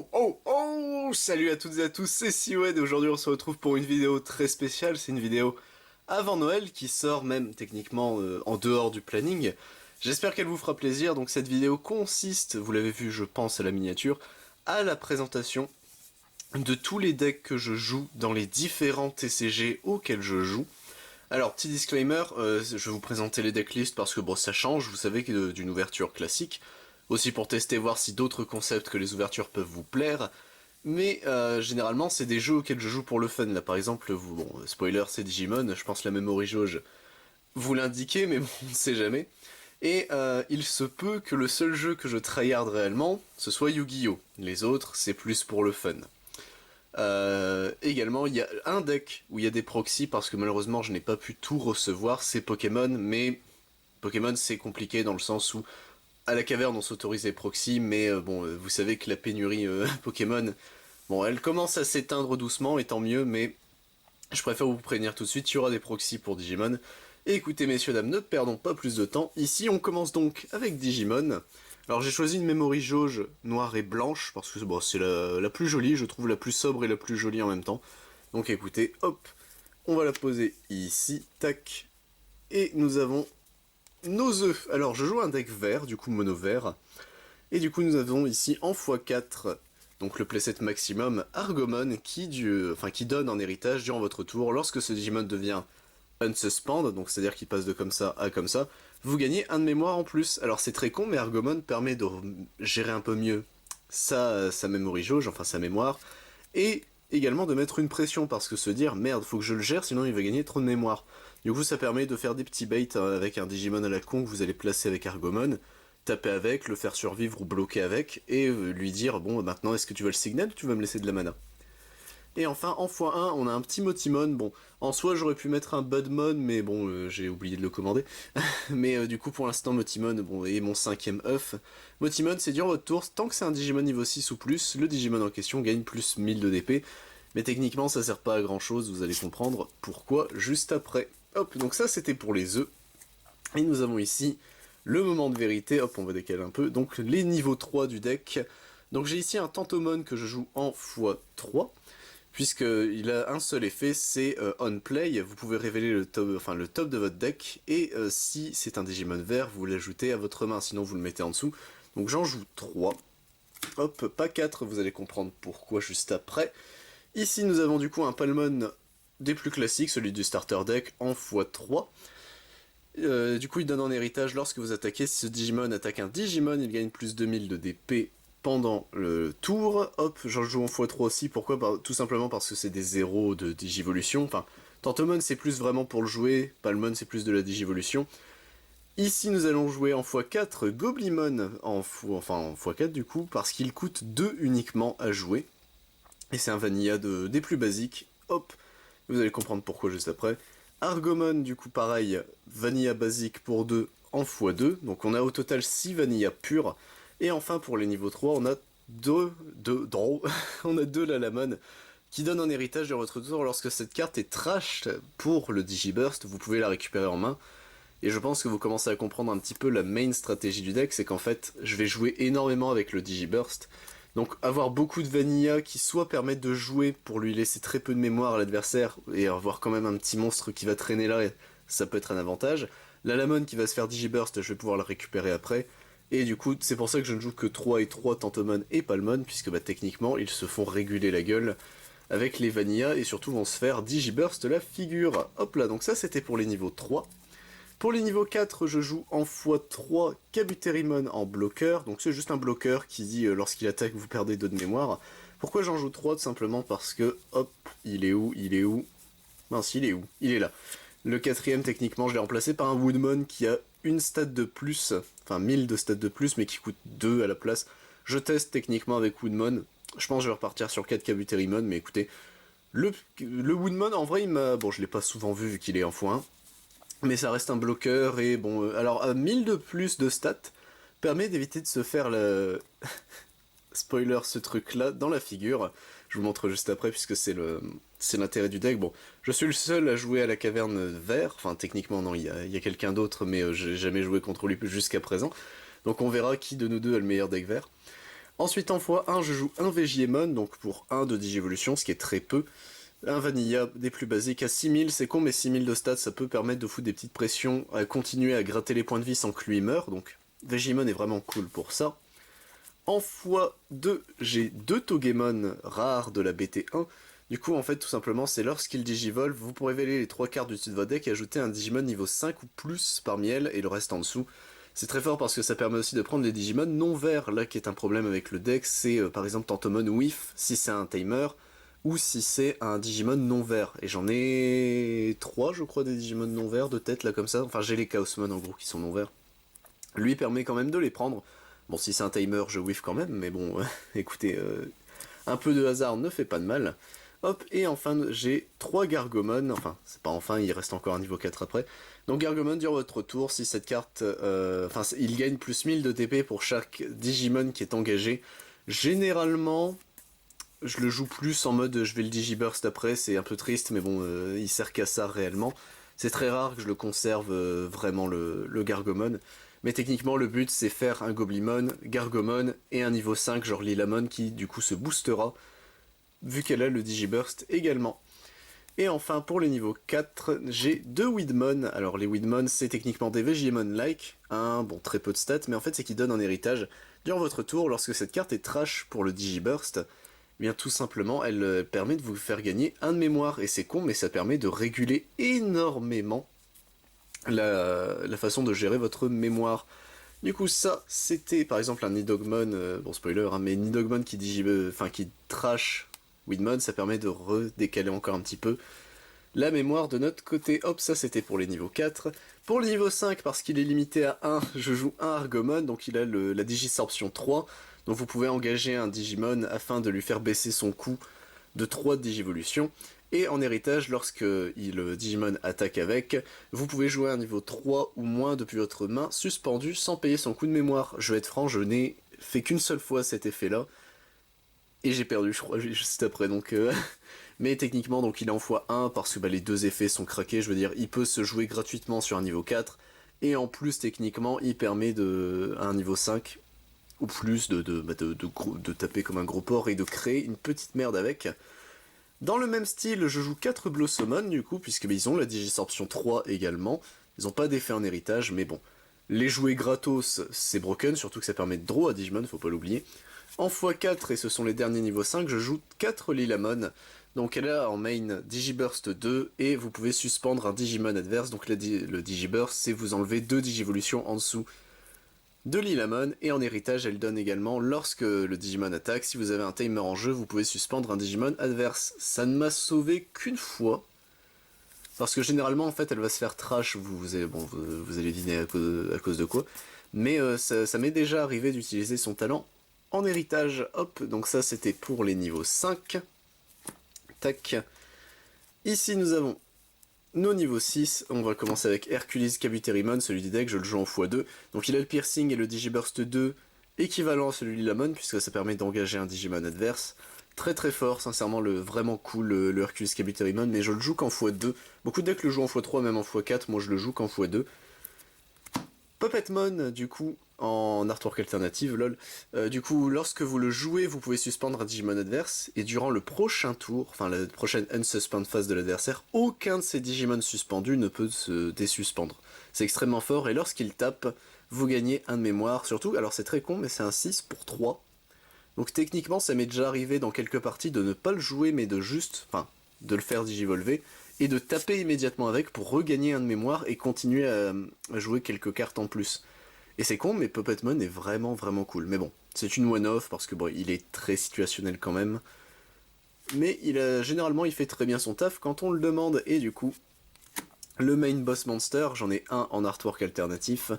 Oh oh oh! Salut à toutes et à tous, c'est Siwed et aujourd'hui on se retrouve pour une vidéo très spéciale, c'est une vidéo avant Noël qui sort même techniquement en dehors du planning. J'espère qu'elle vous fera plaisir, donc cette vidéo consiste, vous l'avez vu je pense à la miniature, à la présentation de tous les decks que je joue dans les différents TCG auxquels je joue. Alors petit disclaimer, je vais vous présenter les decklists parce que bon ça change, vous savez que d'une ouverture classique, aussi pour tester voir si d'autres concepts que les ouvertures peuvent vous plaire, mais généralement c'est des jeux auxquels je joue pour le fun. Là par exemple, bon spoiler c'est Digimon, je pense la memory jauge vous l'indiquez mais bon on ne sait jamais. Et il se peut que le seul jeu que je tryhard réellement, ce soit Yu-Gi-Oh! Les autres c'est plus pour le fun. Également, il y a un deck où il y a des proxys parce que malheureusement je n'ai pas pu tout recevoir, c'est Pokémon, mais Pokémon c'est compliqué dans le sens où à la caverne on s'autorise les proxys, mais bon, vous savez que la pénurie Pokémon, bon, elle commence à s'éteindre doucement et tant mieux, mais je préfère vous prévenir tout de suite, il y aura des proxys pour Digimon. Et écoutez messieurs dames, ne perdons pas plus de temps, ici on commence donc avec Digimon. Alors j'ai choisi une memory jauge noire et blanche, parce que bon, c'est la plus jolie, je trouve la plus sobre et la plus jolie en même temps. Donc écoutez, hop, on va la poser ici, tac, et nous avons nos œufs. Alors je joue un deck vert, du coup mono vert, et du coup nous avons ici en x4, donc le playset maximum, Argomon, qui donne en héritage durant votre tour, lorsque ce Digimon devient unsuspend, donc c'est-à-dire qu'il passe de comme ça à comme ça, vous gagnez un de mémoire en plus. Alors c'est très con, mais Argomon permet de gérer un peu mieux sa memory jauge, enfin sa mémoire, et également de mettre une pression, parce que se dire, merde, faut que je le gère, sinon il va gagner trop de mémoire. Du coup ça permet de faire des petits baits avec un Digimon à la con que vous allez placer avec Argomon, taper avec, le faire survivre ou bloquer avec, et lui dire, bon maintenant est-ce que tu veux le signal ou tu vas me laisser de la mana. Et enfin, en x1, on a un petit Motimon. Bon, en soi, j'aurais pu mettre un Budmon, mais bon, j'ai oublié de le commander. Mais du coup, pour l'instant, Motimon, bon, et mon cinquième œuf. Motimon, c'est durant votre tour, tant que c'est un Digimon niveau 6 ou plus, le Digimon en question gagne plus 1000 de DP. Mais techniquement, ça sert pas à grand chose, vous allez comprendre pourquoi juste après. Hop, donc ça, c'était pour les œufs. Et nous avons ici le moment de vérité. Hop, on va décaler un peu. Donc, les niveaux 3 du deck. Donc, j'ai ici un Tantomon que je joue en x3. Puisqu'il a un seul effet, c'est on play, vous pouvez révéler le top de votre deck, et si c'est un Digimon vert, vous l'ajoutez à votre main, sinon vous le mettez en dessous. Donc j'en joue 3. Hop, pas 4, vous allez comprendre pourquoi juste après. Ici nous avons du coup un Palmon des plus classiques, celui du starter deck, en x3. Du coup il donne en héritage lorsque vous attaquez, si ce Digimon attaque un Digimon, il gagne plus 2000 de DP pendant le tour. Hop, j'en joue en x3 aussi, pourquoi? Tout simplement parce que c'est des zéros de Digivolution, enfin, Tantomon c'est plus vraiment pour le jouer, Palmon c'est plus de la Digivolution. Ici nous allons jouer en x4 Goblimon en x4 du coup, parce qu'il coûte 2 uniquement à jouer, et c'est un vanilla des plus basiques. Hop, vous allez comprendre pourquoi juste après. Argomon du coup pareil, vanilla basique pour 2 en x2, donc on a au total 6 vanilla pures. Et enfin, pour les niveaux 3, on a on a deux Lalamon qui donnent en héritage de votre tour lorsque cette carte est trash pour le Digiburst, vous pouvez la récupérer en main. Et je pense que vous commencez à comprendre un petit peu la main stratégie du deck, c'est qu'en fait, je vais jouer énormément avec le Digiburst. Donc avoir beaucoup de vanilla qui soit permettent de jouer pour lui laisser très peu de mémoire à l'adversaire, et avoir quand même un petit monstre qui va traîner là, ça peut être un avantage. Lalamon qui va se faire Digiburst, je vais pouvoir le récupérer après. Et du coup, c'est pour ça que je ne joue que 3 et 3 Tantomon et Palmon, puisque bah, techniquement, ils se font réguler la gueule avec les Vanilla, et surtout vont se faire Digiburst la figure. Hop là, donc ça c'était pour les niveaux 3. Pour les niveaux 4, je joue en x3 Kabuterimon en bloqueur, donc c'est juste un bloqueur qui dit lorsqu'il attaque vous perdez 2 de mémoire. Pourquoi j'en joue 3? Tout simplement parce que, hop, il est où? Mince, il est où? Il est là. Le quatrième, techniquement, je l'ai remplacé par un Woodmon qui a une stat de plus, enfin 1000 de stats de plus, mais qui coûte 2 à la place. Je teste techniquement avec Woodmon. Je pense que je vais repartir sur 4 Kabuterimon, mais écoutez, le Woodmon, en vrai, il m'a... Bon, je l'ai pas souvent vu qu'il est en x1, mais ça reste un bloqueur, et bon... alors, 1000 de plus de stats permet d'éviter de se faire le... spoiler, ce truc-là, dans la figure. Je vous montre juste après, puisque c'est l'intérêt du deck. Bon, je suis le seul à jouer à la caverne vert, enfin techniquement non, il y a quelqu'un d'autre, mais j'ai jamais joué contre lui jusqu'à présent. Donc on verra qui de nous deux a le meilleur deck vert. Ensuite en x1 je joue un Vegiemon, donc pour 1 de Digivolution, ce qui est très peu. Un Vanilla des plus basiques à 6000, c'est con mais 6000 de stats ça peut permettre de foutre des petites pressions, à continuer à gratter les points de vie sans que lui meure, donc Vegiemon est vraiment cool pour ça. En x2, j'ai 2 Togemon rares de la BT1. Du coup, en fait, tout simplement, c'est lorsqu'il digivolve, vous pourrez révéler les 3 cartes du dessus de votre deck et ajouter un Digimon niveau 5 ou plus parmi elles et le reste en dessous. C'est très fort parce que ça permet aussi de prendre les Digimon non verts, là qui est un problème avec le deck, c'est par exemple Tantomon Whiff si c'est un timer, ou si c'est un Digimon non vert. Et j'en ai 3 je crois des Digimon non verts de tête là comme ça, enfin j'ai les Chaosmon en gros qui sont non verts. Lui permet quand même de les prendre. Bon, si c'est un timer, je whiff quand même, mais bon, écoutez, un peu de hasard ne fait pas de mal. Hop, et enfin, j'ai 3 Gargomon, enfin, c'est pas enfin, il reste encore un niveau 4 après. Donc Gargomon, durant votre tour, si cette carte... Enfin, il gagne plus 1000 de TP pour chaque Digimon qui est engagé. Généralement, je le joue plus en mode je vais le Digiburst après, c'est un peu triste, mais bon, il sert qu'à ça réellement. C'est très rare que je le conserve vraiment le Gargomon. Mais techniquement, le but c'est faire un Goblimon, Gargomon et un niveau 5, genre Lilamon, qui du coup se boostera, vu qu'elle a le Digiburst également. Et enfin, pour les niveaux 4, j'ai 2 Widmon. Alors les Widmon, c'est techniquement des Vegiemon-like, bon, très peu de stats, mais en fait c'est qu'ils donnent un héritage. Durant votre tour, lorsque cette carte est trash pour le Digiburst, eh bien tout simplement, elle permet de vous faire gagner 1 de mémoire. Et c'est con, mais ça permet de réguler énormément la façon de gérer votre mémoire. Du coup, ça, c'était par exemple un Nidogmon, bon spoiler, hein, mais Nidogmon qui trash Widmon, ça permet de redécaler encore un petit peu la mémoire de notre côté. Hop, ça c'était pour les niveaux 4. Pour le niveau 5, parce qu'il est limité à 1, je joue un Argomon, donc il a la Digisorption 3, donc vous pouvez engager un Digimon afin de lui faire baisser son coût de 3 de Digivolution. Et en héritage, lorsque le Digimon attaque avec, vous pouvez jouer un niveau 3 ou moins depuis votre main, suspendu, sans payer son coup de mémoire. Je vais être franc, je n'ai fait qu'une seule fois cet effet-là, et j'ai perdu, je crois, juste après, donc... Mais techniquement, donc il est en x1, parce que les deux effets sont craqués, je veux dire, il peut se jouer gratuitement sur un niveau 4, et en plus, techniquement, il permet à un niveau 5, ou plus, de taper comme un gros porc, et de créer une petite merde avec. Dans le même style, je joue 4 Blossomon du coup, puisque ils ont la Digisorption 3 également. Ils n'ont pas d'effet en héritage, mais bon. Les jouer gratos, c'est broken, surtout que ça permet de draw à Digimon, faut pas l'oublier. En x4, et ce sont les derniers niveaux 5, je joue 4 Lilamon. Donc elle a en main Digiburst 2, et vous pouvez suspendre un Digimon adverse. Donc le Digiburst, c'est vous enlever 2 Digivolutions en dessous de Lilamon, et en héritage elle donne également, lorsque le Digimon attaque, si vous avez un timer en jeu, vous pouvez suspendre un Digimon adverse. Ça ne m'a sauvé qu'une fois, parce que généralement en fait elle va se faire trash, vous allez deviner à cause de quoi, mais ça m'est déjà arrivé d'utiliser son talent en héritage. Hop, donc ça c'était pour les niveaux 5. Tac. Ici nous avons nos niveaux 6, on va commencer avec Hercules Kabuterimon, celui du deck, je le joue en x2. Donc il a le piercing et le Digiburst 2, équivalent à celui de Lilamon, puisque ça permet d'engager un Digimon adverse. Très très fort, sincèrement, vraiment cool le Hercules Kabuterimon, mais je le joue qu'en x2. Beaucoup de decks le jouent en x3, même en x4, moi je le joue qu'en x2. Puppetmon, du coup, en artwork alternative, lol. Du coup, lorsque vous le jouez, vous pouvez suspendre un Digimon adverse, et durant le prochain tour, enfin la prochaine unsuspend phase de l'adversaire, aucun de ces Digimon suspendus ne peut se désuspendre. C'est extrêmement fort, et lorsqu'il tape, vous gagnez un de mémoire, surtout, alors c'est très con, mais c'est un 6 pour 3. Donc techniquement, ça m'est déjà arrivé dans quelques parties de ne pas le jouer, mais de le faire digivolver, et de taper immédiatement avec pour regagner un de mémoire et continuer à jouer quelques cartes en plus. Et c'est con, mais Puppetmon est vraiment vraiment cool. Mais bon, c'est une one-off parce que bon, il est très situationnel quand même. Mais généralement il fait très bien son taf quand on le demande, et du coup, le main boss monster, j'en ai un en artwork alternatif.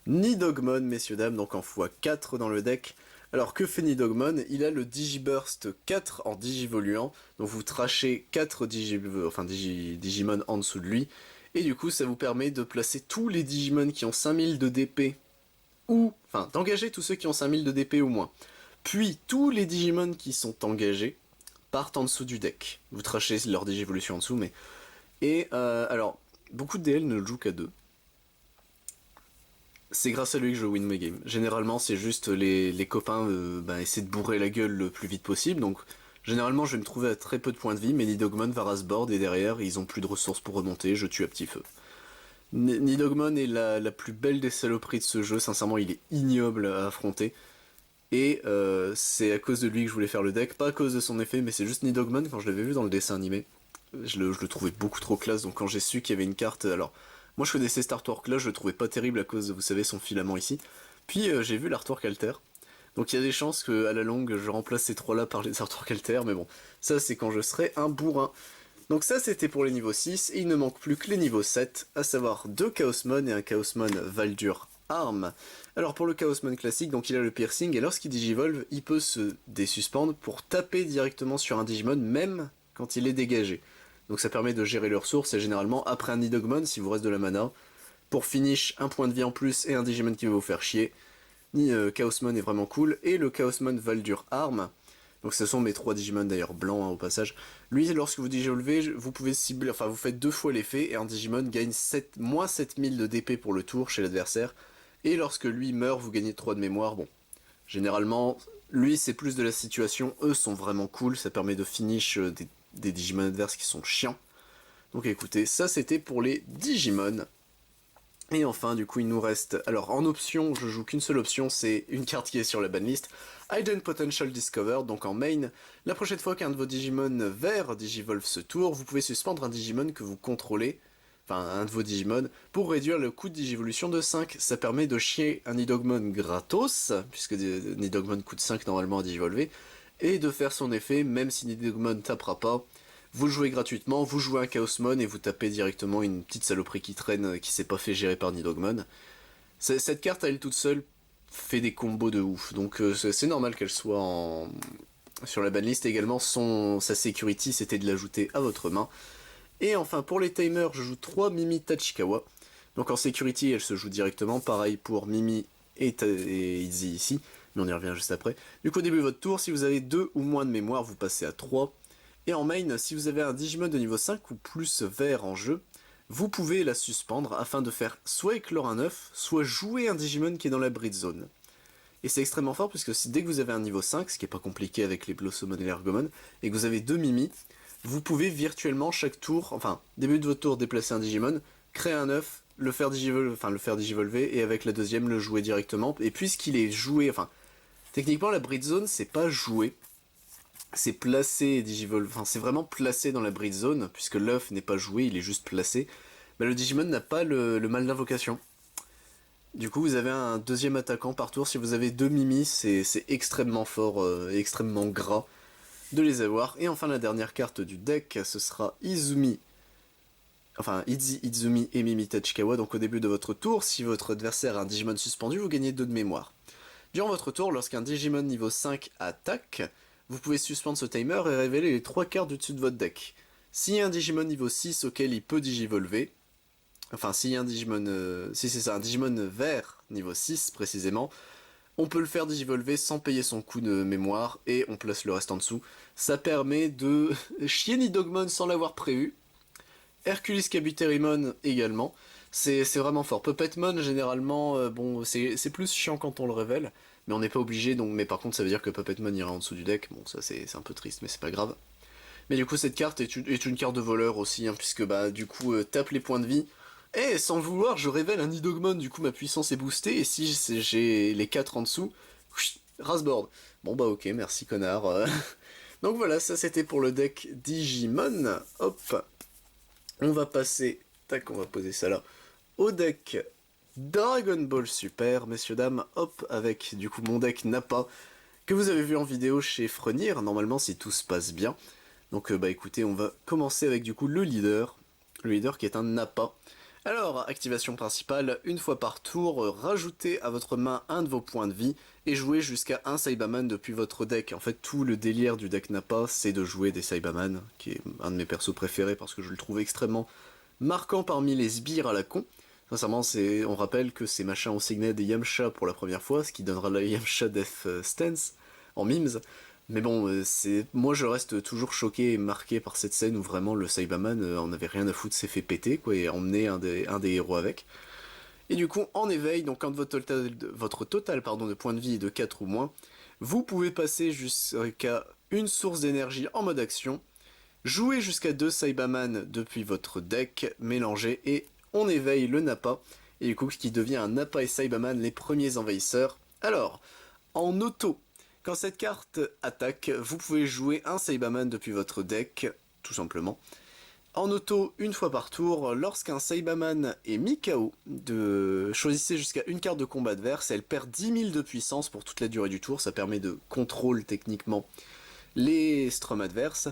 Nidogmon, messieurs dames, donc en x4 dans le deck. Alors que fait Nidogmon? Il a le Digiburst 4 en digivoluant, donc vous trachez 4 Digimon en dessous de lui, et du coup ça vous permet de placer tous les Digimon qui ont 5000 de DP, d'engager tous ceux qui ont 5000 de DP ou moins. Puis tous les Digimon qui sont engagés partent en dessous du deck. Vous trachez leur Digivolution en dessous, mais... Et alors, beaucoup de DL ne le jouent qu'à 2. C'est grâce à lui que je win mes games. Généralement, c'est juste les copains essaient de bourrer la gueule le plus vite possible, donc généralement je vais me trouver à très peu de points de vie, mais Nidogmon va rasboard et derrière ils ont plus de ressources pour remonter, je tue à petit feu. Nidogmon est la plus belle des saloperies de ce jeu, sincèrement il est ignoble à affronter. Et c'est à cause de lui que je voulais faire le deck, pas à cause de son effet, mais c'est juste Nidogmon, quand je l'avais vu dans le dessin animé, je le trouvais beaucoup trop classe, donc quand j'ai su qu'il y avait une carte, alors moi je connaissais cet artwork là, je le trouvais pas terrible à cause de, vous savez, son filament ici, puis j'ai vu l'artwork alter, donc il y a des chances qu'à la longue je remplace ces trois là par les artworks alter, mais bon, ça c'est quand je serai un bourrin. Donc ça c'était pour les niveaux 6, et il ne manque plus que les niveaux 7, à savoir 2 Chaosmon et un Chaosmon Valdur Arm. Alors pour le Chaosmon classique, donc il a le piercing, et lorsqu'il digivolve, il peut se désuspendre pour taper directement sur un Digimon, même quand il est dégagé. Donc ça permet de gérer leurs ressources, et généralement après un Nidogmon, si vous reste de la mana, pour finish, un point de vie en plus et un Digimon qui va vous faire chier. Chaosmon est vraiment cool, et le Chaosmon Valdur Arm, donc ce sont mes 3 Digimon d'ailleurs blancs au passage. Lui, lorsque vous digivolvez, vous pouvez cibler, enfin vous faites 2 fois l'effet, et un Digimon gagne moins 7000 de DP pour le tour chez l'adversaire, et lorsque lui meurt, vous gagnez 3 de mémoire. Bon, généralement, lui c'est plus de la situation, eux sont vraiment cool, ça permet de finish des Digimon adverses qui sont chiants. Donc écoutez, ça c'était pour les Digimon. Et enfin, du coup, il nous reste... Alors, en option, je joue qu'une seule option, c'est une carte qui est sur la banlist. Hidden Potential Discovered, donc en main. La prochaine fois qu'un de vos Digimon verts digivolve ce tour, vous pouvez suspendre un Digimon que vous contrôlez, enfin un de vos Digimon, pour réduire le coût de digivolution de 5. Ça permet de chier un Nidogmon gratos, puisque Nidogmon coûte 5 normalement à digivolver, et de faire son effet, même si Nidogmon tapera pas. Vous jouez gratuitement, vous jouez un Chaosmon et vous tapez directement une petite saloperie qui traîne, qui s'est pas fait gérer par Nidogmon. Cette carte à elle toute seule fait des combos de ouf, donc c'est normal qu'elle soit sur la banlist également. Sa security, c'était de l'ajouter à votre main. Et enfin, pour les timers, je joue 3 Mimi Tachikawa. Donc en security, elle se joue directement, pareil pour Mimi et Izzy ici, mais on y revient juste après. Du coup, au début de votre tour, si vous avez 2 ou moins de mémoire, vous passez à 3. Et en main, si vous avez un Digimon de niveau 5 ou plus vert en jeu, vous pouvez la suspendre afin de faire soit éclore un œuf, soit jouer un Digimon qui est dans la Breed Zone. Et c'est extrêmement fort puisque dès que vous avez un niveau 5, ce qui est pas compliqué avec les Blossomon et les Ergomon, et que vous avez 2 Mimi, vous pouvez virtuellement chaque tour, enfin début de votre tour, déplacer un Digimon, créer un œuf, le faire digivolver, et avec la deuxième le jouer directement. Et puisqu'il est joué, enfin techniquement la Breed Zone c'est pas joué, c'est placé Digivolve, enfin c'est vraiment placé dans la Breed Zone, puisque l'œuf n'est pas joué, il est juste placé. Bah, le Digimon n'a pas le mal d'invocation. Du coup, vous avez un deuxième attaquant par tour. Si vous avez 2 Mimi, c'est extrêmement fort et extrêmement gras de les avoir. Et enfin, la dernière carte du deck, ce sera Izumi. Enfin, Izumi et Mimi Tachikawa. Donc au début de votre tour, si votre adversaire a un Digimon suspendu, vous gagnez 2 de mémoire. Durant votre tour, lorsqu'un Digimon niveau 5 attaque, vous pouvez suspendre ce timer et révéler les 3 cartes du dessus de votre deck. S'il y a un Digimon niveau 6 auquel il peut digivolver, enfin s'il y a un Digimon, si c'est ça, un Digimon vert niveau 6 précisément, on peut le faire digivolver sans payer son coût de mémoire et on place le reste en dessous. Ça permet de chier Nidogmon sans l'avoir prévu. Hercules Kabuterimon également. C'est vraiment fort. Puppetmon, généralement, bon, c'est plus chiant quand on le révèle, mais on n'est pas obligé, donc, mais par contre, ça veut dire que Puppetmon ira en dessous du deck. Bon, ça c'est un peu triste, mais c'est pas grave. Mais du coup, cette carte est une carte de voleur aussi, hein, puisque bah, du coup, tape les points de vie. Et sans le vouloir, je révèle un Nidogmon, du coup, ma puissance est boostée, et si j'ai les 4 en dessous, rasboard. Bon bah ok, merci connard. Donc voilà, ça c'était pour le deck Digimon. Hop. On va passer, tac, on va poser ça là, au deck Dragon Ball Super, messieurs dames, hop, avec du coup mon deck Nappa, que vous avez vu en vidéo chez Frenir, normalement si tout se passe bien. Donc bah écoutez, on va commencer avec du coup le leader qui est un Nappa. Alors, activation principale, une fois par tour, rajoutez à votre main un de vos points de vie et jouez jusqu'à un Saibaman depuis votre deck. En fait, tout le délire du deck Nappa, c'est de jouer des Saibaman, qui est un de mes persos préférés parce que je le trouve extrêmement marquant parmi les sbires à la con. Sincèrement, on rappelle que ces machins ont signé des Yamcha pour la première fois, ce qui donnera la Yamcha Death Stance en memes. Mais bon, moi je reste toujours choqué et marqué par cette scène où vraiment le Saibaman en avait rien à foutre, s'est fait péter quoi, et emmener un des héros avec. Et du coup, en éveil, donc quand votre total pardon, de points de vie est de 4 ou moins, vous pouvez passer jusqu'à une source d'énergie en mode action, jouer jusqu'à 2 Saibaman depuis votre deck, mélanger, et on éveille le Nappa, et du coup, ce qui devient un Nappa et Saibaman, les premiers envahisseurs. Alors, en auto, quand cette carte attaque, vous pouvez jouer un Saibaman depuis votre deck, tout simplement. En auto, une fois par tour, lorsqu'un Saibaman est mis KO, choisissez jusqu'à une carte de combat adverse, elle perd 10 000 de puissance pour toute la durée du tour, ça permet de contrôler techniquement les Strum adverses.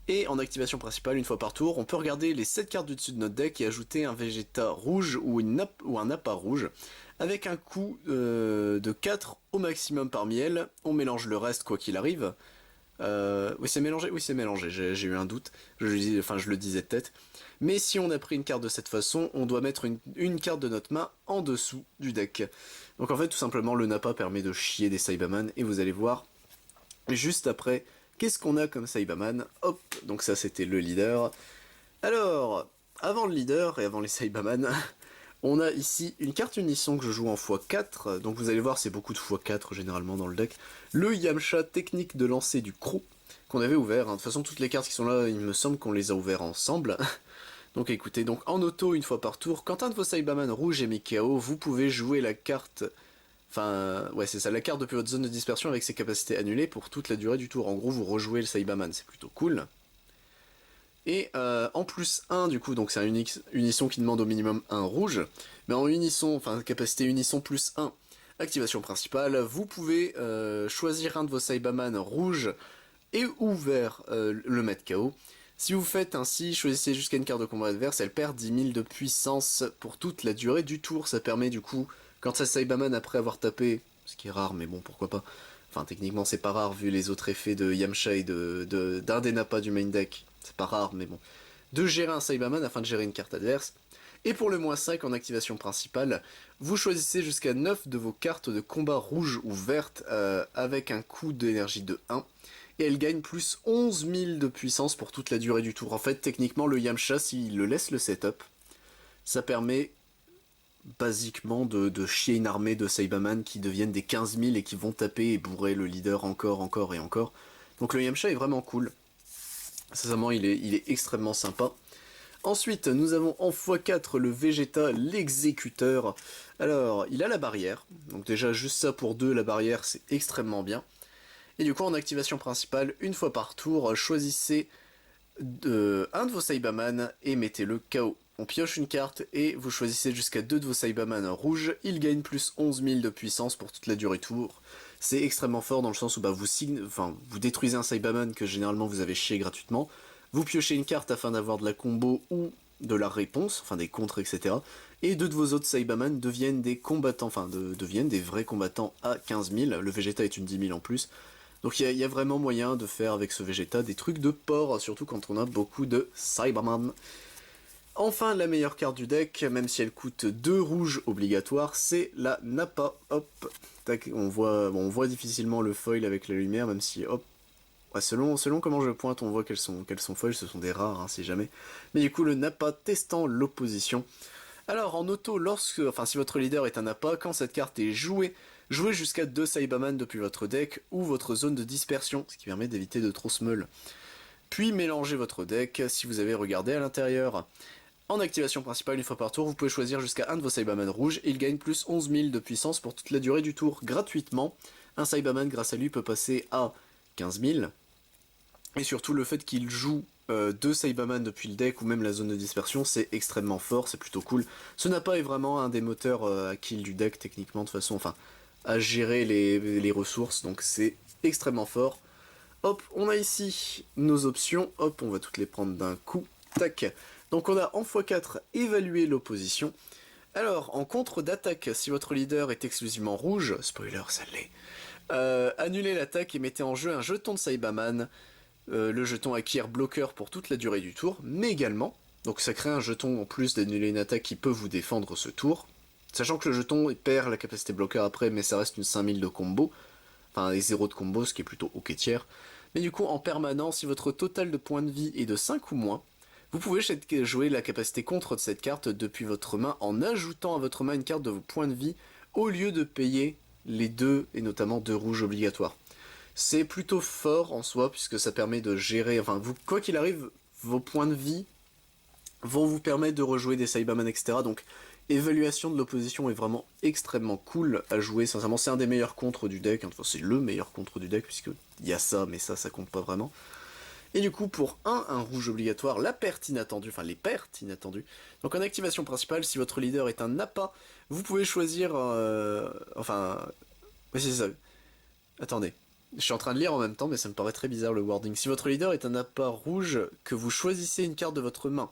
Et en activation principale, une fois par tour, on peut regarder les 7 cartes du dessus de notre deck et ajouter un Vegeta rouge ou un Nappa rouge, avec un coût de 4 au maximum parmi elles. On mélange le reste quoi qu'il arrive. Oui, c'est mélangé, j'ai eu un doute, je le disais de tête. Mais si on a pris une carte de cette façon, on doit mettre une carte de notre main en dessous du deck. Donc en fait, tout simplement, le Nappa permet de chier des Saibaman, et vous allez voir, juste après, qu'est-ce qu'on a comme Saibaman. Hop, donc ça c'était le leader. Alors, avant le leader et avant les Saibaman, on a ici une carte unisson que je joue en x4, donc vous allez voir c'est beaucoup de x4 généralement dans le deck. Le Yamcha technique de lancer du Croc, qu'on avait ouvert, hein. De toute façon toutes les cartes qui sont là, il me semble qu'on les a ouvertes ensemble. Donc écoutez, donc en auto une fois par tour, quand un de vos Saibaman rouge est mis KO, vous pouvez jouer la carte... Enfin, ouais c'est ça, la carte depuis votre zone de dispersion avec ses capacités annulées pour toute la durée du tour. En gros vous rejouez le Saibaman, c'est plutôt cool. Et en plus 1 du coup, donc c'est un unisson qui demande au minimum 1 rouge, mais en unisson, enfin capacité unisson plus 1, activation principale, vous pouvez choisir un de vos Saibaman rouge et ou vert le mettre KO. Si vous faites ainsi, choisissez jusqu'à une carte de combat adverse, elle perd 10 000 de puissance pour toute la durée du tour. Ça permet du coup, quand ça Saibaman après avoir tapé, ce qui est rare mais bon pourquoi pas, enfin techniquement c'est pas rare vu les autres effets de Yamcha et d'un des Nappa du main deck, c'est pas rare mais bon, de gérer un Saibaman afin de gérer une carte adverse. Et pour le -5 en activation principale, vous choisissez jusqu'à 9 de vos cartes de combat rouge ou verte avec un coût d'énergie de 1. Et elle gagne plus 11 000 de puissance pour toute la durée du tour. En fait, techniquement, le Yamcha, s'il le laisse le setup, ça permet basiquement de chier une armée de Saibaman qui deviennent des 15 000 et qui vont taper et bourrer le leader encore et encore. Donc le Yamcha est vraiment cool. Sincèrement, il est extrêmement sympa. Ensuite, nous avons en x4 le Vegeta, l'exécuteur. Alors, il a la barrière. Donc déjà, juste ça pour 2, la barrière, c'est extrêmement bien. Et du coup, en activation principale, une fois par tour, choisissez un de vos Saibaman et mettez-le KO. On pioche une carte et vous choisissez jusqu'à 2 de vos Saibaman rouges. Il gagne plus 11 000 de puissance pour toute la durée tour. C'est extrêmement fort dans le sens où bah, vous détruisez un Saibaman que généralement vous avez chié gratuitement. Vous piochez une carte afin d'avoir de la combo ou de la réponse, enfin des contres, etc. Et 2 de vos autres Saibaman deviennent des combattants, deviennent des vrais combattants à 15 000. Le Vegeta est une 10 000 en plus. Donc il y a vraiment moyen de faire avec ce Vegeta des trucs de porc, surtout quand on a beaucoup de Saibaman. Enfin, la meilleure carte du deck, même si elle coûte 2 rouges obligatoires, c'est la Nappa. Hop, tac, on voit difficilement le foil avec la lumière, même si, hop, ouais, selon comment je pointe, on voit qu'elles sont foils, ce sont des rares, hein, si jamais. Mais du coup, le Nappa testant l'opposition. Alors, en auto, si votre leader est un Nappa, quand cette carte est jouée, jouez jusqu'à 2 Saibaman depuis votre deck ou votre zone de dispersion, ce qui permet d'éviter de trop smell. Puis mélangez votre deck si vous avez regardé à l'intérieur. En activation principale, une fois par tour, vous pouvez choisir jusqu'à un de vos Saibaman rouges et il gagne plus 11 000 de puissance pour toute la durée du tour, gratuitement. Un Saibaman, grâce à lui, peut passer à 15 000. Et surtout, le fait qu'il joue 2 Saibaman depuis le deck ou même la zone de dispersion, c'est extrêmement fort, c'est plutôt cool. Ce Nappa est vraiment un des moteurs à kill du deck, techniquement, de façon, à gérer les ressources, donc c'est extrêmement fort. Hop, on a ici nos options, hop, on va toutes les prendre d'un coup, tac. Donc on a en x4 évaluer l'opposition. Alors, en contre d'attaque, si votre leader est exclusivement rouge, spoiler, ça l'est, annulez l'attaque et mettez en jeu un jeton de Saibaman. Le jeton acquiert bloqueur pour toute la durée du tour, mais également, donc ça crée un jeton en plus d'annuler une attaque qui peut vous défendre ce tour. Sachant que le jeton perd la capacité bloqueur après, mais ça reste une 5000 de combo. Enfin, les 0 de combo, ce qui est plutôt ok tiers. Mais du coup, en permanent, si votre total de points de vie est de 5 ou moins, Vous pouvez jouer la capacité contre de cette carte depuis votre main en ajoutant à votre main une carte de vos points de vie au lieu de payer les 2 et notamment 2 rouges obligatoires. C'est plutôt fort en soi puisque ça permet de gérer, enfin vous, quoi qu'il arrive, vos points de vie vont vous permettre de rejouer des Saibaman, etc. Donc évaluation de l'opposition est vraiment extrêmement cool à jouer, sincèrement c'est un des meilleurs contres du deck, enfin c'est le meilleur contre du deck puisque il y a ça mais ça compte pas vraiment. Et du coup, pour un rouge obligatoire, la perte inattendue, enfin les pertes inattendues. Donc en activation principale, si votre leader est un Nappa, vous pouvez choisir... enfin... Oui, c'est ça. Attendez. Je suis en train de lire en même temps, mais ça me paraît très bizarre le wording. Si votre leader est un Nappa rouge, que vous choisissez une carte de votre main,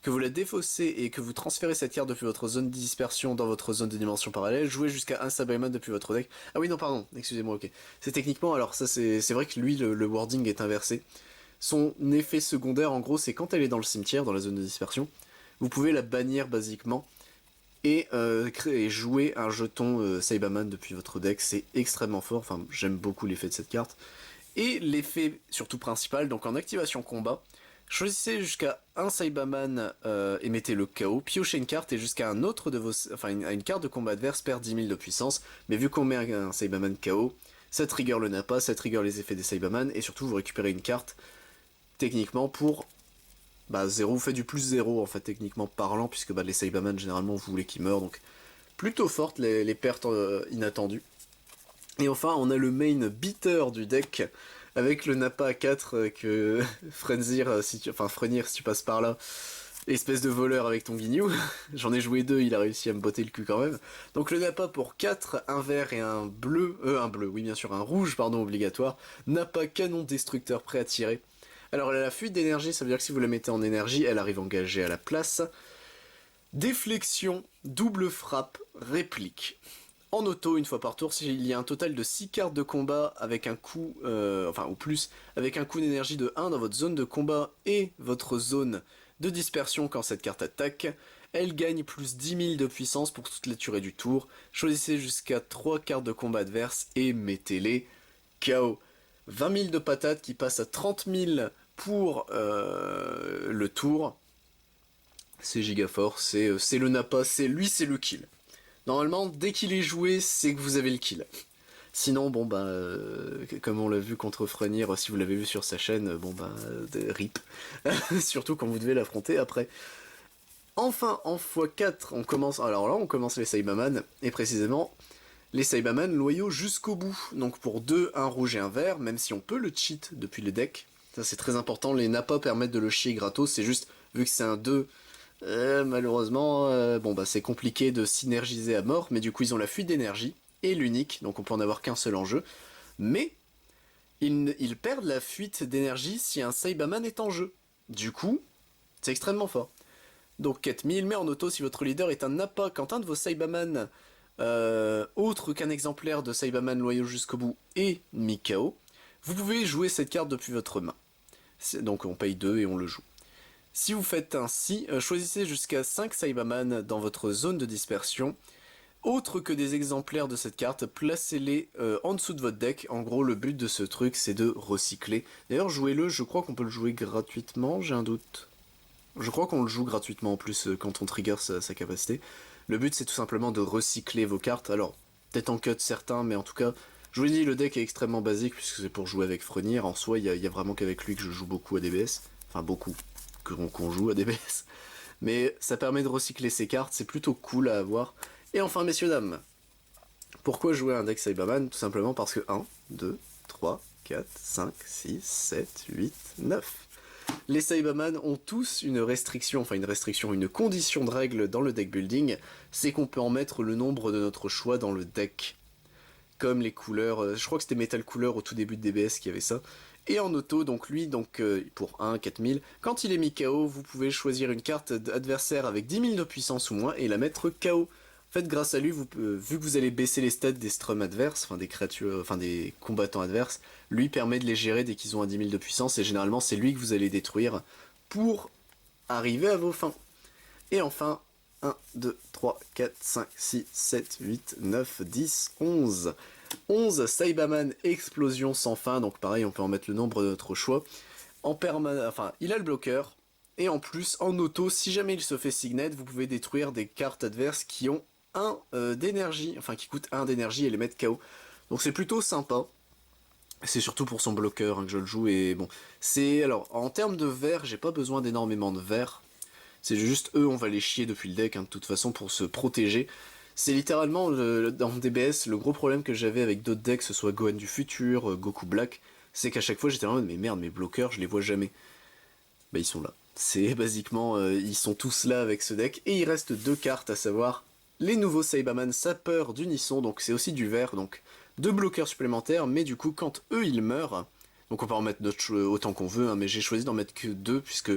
que vous la défaussez et que vous transférez cette carte depuis votre zone de dispersion dans votre zone de dimension parallèle, jouez jusqu'à un Saibaman depuis votre deck. Ah oui, non, pardon, excusez-moi, ok. C'est techniquement, alors ça c'est vrai que lui, le wording est inversé. Son effet secondaire, en gros, c'est quand elle est dans le cimetière, dans la zone de dispersion, vous pouvez la bannir basiquement et jouer un jeton Saibaman depuis votre deck. C'est extrêmement fort, enfin j'aime beaucoup l'effet de cette carte. Et l'effet surtout principal, donc en activation combat, choisissez jusqu'à un Saibaman et mettez le KO, piochez une carte et jusqu'à un autre de vos... Enfin une carte de combat adverse perd 10 000 de puissance, mais vu qu'on met un Saibaman KO, ça trigger le Nappa, ça trigger les effets des Saibaman, et surtout vous récupérez une carte techniquement pour 0, vous faites du plus 0 en fait techniquement parlant, puisque les Saibaman généralement vous voulez qu'ils meurent, donc plutôt fortes les pertes inattendues. Et enfin on a le main beater du deck, avec le Nappa à 4 que Frenzir, Frenier si tu passes par là, espèce de voleur avec ton Guignou, j'en ai joué 2, il a réussi à me botter le cul quand même. Donc le Nappa pour 4, un vert et un bleu, oui bien sûr, un rouge pardon obligatoire, Nappa canon destructeur prêt à tirer. Alors elle a la fuite d'énergie, ça veut dire que si vous la mettez en énergie, elle arrive engagée à la place. Déflexion, double frappe, réplique. En auto, une fois par tour, s'il y a un total de 6 cartes de combat avec un coût, ou plus, avec un coût d'énergie de 1 dans votre zone de combat et votre zone de dispersion quand cette carte attaque, elle gagne plus 10 000 de puissance pour toute la durée du tour. Choisissez jusqu'à 3 cartes de combat adverses et mettez-les KO. 20 000 de patates qui passent à 30 000 pour le tour. C'est giga fort, c'est le Nappa, c'est le kill. Normalement, dès qu'il est joué, c'est que vous avez le kill. Sinon, comme on l'a vu contre Frenier, si vous l'avez vu sur sa chaîne, rip. Surtout quand vous devez l'affronter après. Enfin, en x4, on commence... Alors là, on commence les Saibaman, et précisément, les Saibaman loyaux jusqu'au bout. Donc pour 2, un rouge et un vert, même si on peut le cheat depuis le deck. Ça c'est très important, les Nappa permettent de le chier gratos, c'est juste, vu que c'est un 2... malheureusement, c'est compliqué de synergiser à mort, mais du coup ils ont la fuite d'énergie et l'unique, donc on peut en avoir qu'un seul en jeu. Mais ils perdent la fuite d'énergie si un Saibaman est en jeu. Du coup, c'est extrêmement fort. Donc quête 1000, mais en auto si votre leader est un Nappa, quand un de vos Saibaman, autre qu'un exemplaire de Saibaman loyaux jusqu'au bout, est mis KO, vous pouvez jouer cette carte depuis votre main. Donc on paye 2 et on le joue. Si vous faites ainsi, choisissez jusqu'à 5 Saibaman dans votre zone de dispersion. Autre que des exemplaires de cette carte, placez-les en dessous de votre deck. En gros, le but de ce truc, c'est de recycler. D'ailleurs, jouez-le, je crois qu'on peut le jouer gratuitement, j'ai un doute. Je crois qu'on le joue gratuitement en plus quand on trigger sa capacité. Le but, c'est tout simplement de recycler vos cartes. Alors, peut-être en cut certains, mais en tout cas, je vous l'ai dit, le deck est extrêmement basique, puisque c'est pour jouer avec Frenier. En soi, il y a vraiment qu'avec lui que je joue beaucoup à DBS. Enfin, beaucoup. Qu'on joue à DBS. Mais ça permet de recycler ses cartes, c'est plutôt cool à avoir. Et enfin, messieurs, dames, pourquoi jouer un deck Saibaman? Tout simplement parce que 1, 2, 3, 4, 5, 6, 7, 8, 9. Les Saibaman ont tous une restriction, une condition de règle dans le deck building, c'est qu'on peut en mettre le nombre de notre choix dans le deck. Comme les couleurs, je crois que c'était Metal Cooler au tout début de DBS qui avait ça. Et en auto, donc lui, pour 1, 4000, quand il est mis KO, vous pouvez choisir une carte adversaire avec 10 000 de puissance ou moins et la mettre KO. En fait, grâce à lui, vu que vous allez baisser les stats des strums adverses, des combattants adverses, lui permet de les gérer dès qu'ils ont un 10 000 de puissance, et généralement c'est lui que vous allez détruire pour arriver à vos fins. Et enfin, 1, 2, 3, 4, 5, 6, 7, 8, 9, 10, 11. 11 Saibaman explosion sans fin, donc pareil on peut en mettre le nombre de notre choix. Il a le bloqueur, Et en plus, en auto, si jamais il se fait signet, vous pouvez détruire des cartes adverses qui ont 1 d'énergie, enfin qui coûtent 1 d'énergie et les mettre KO. Donc c'est plutôt sympa. C'est surtout pour son bloqueur hein, que je le joue et bon. C'est alors en termes de verre, j'ai pas besoin d'énormément de verre. C'est juste eux, on va les chier depuis le deck hein, de toute façon pour se protéger. C'est littéralement dans DBS le gros problème que j'avais avec d'autres decks, que ce soit Gohan du futur, Goku Black, c'est qu'à chaque fois j'étais en mode mais merde mes bloqueurs je les vois jamais. Bah ils sont là. C'est basiquement ils sont tous là avec ce deck et il reste 2 cartes à savoir les nouveaux Saibaman Sapeur d'Unisson, donc c'est aussi du vert, donc 2 bloqueurs supplémentaires, mais du coup quand eux ils meurent, donc on peut en mettre autant qu'on veut, hein, mais j'ai choisi d'en mettre que 2 puisque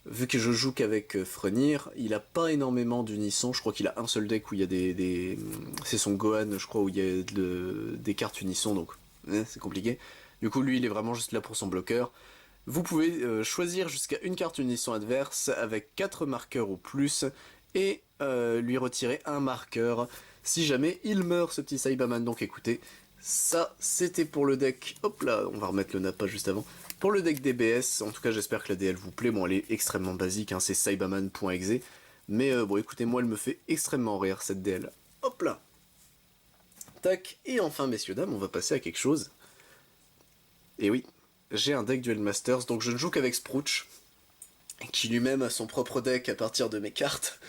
vu que je joue qu'avec Frenier, il a pas énormément d'unisson, je crois qu'il a un seul deck où il y a c'est son Gohan, je crois, où il y a des cartes unisson, donc c'est compliqué. Du coup, lui, il est vraiment juste là pour son bloqueur. Vous pouvez choisir jusqu'à une carte unisson adverse avec 4 marqueurs ou plus, et lui retirer un marqueur si jamais il meurt, ce petit Saibaman. Donc écoutez, ça, c'était pour le deck. Hop là, on va remettre le Nappa juste avant. Pour le deck DBS, en tout cas j'espère que la DL vous plaît. Bon, elle est extrêmement basique, hein, c'est saibaman.exe. Mais bon, écoutez, moi elle me fait extrêmement rire cette DL. Hop là. Tac, et enfin messieurs dames, on va passer à quelque chose. Et oui, j'ai un deck Duel Masters, donc je ne joue qu'avec Sprouch, qui lui-même a son propre deck à partir de mes cartes.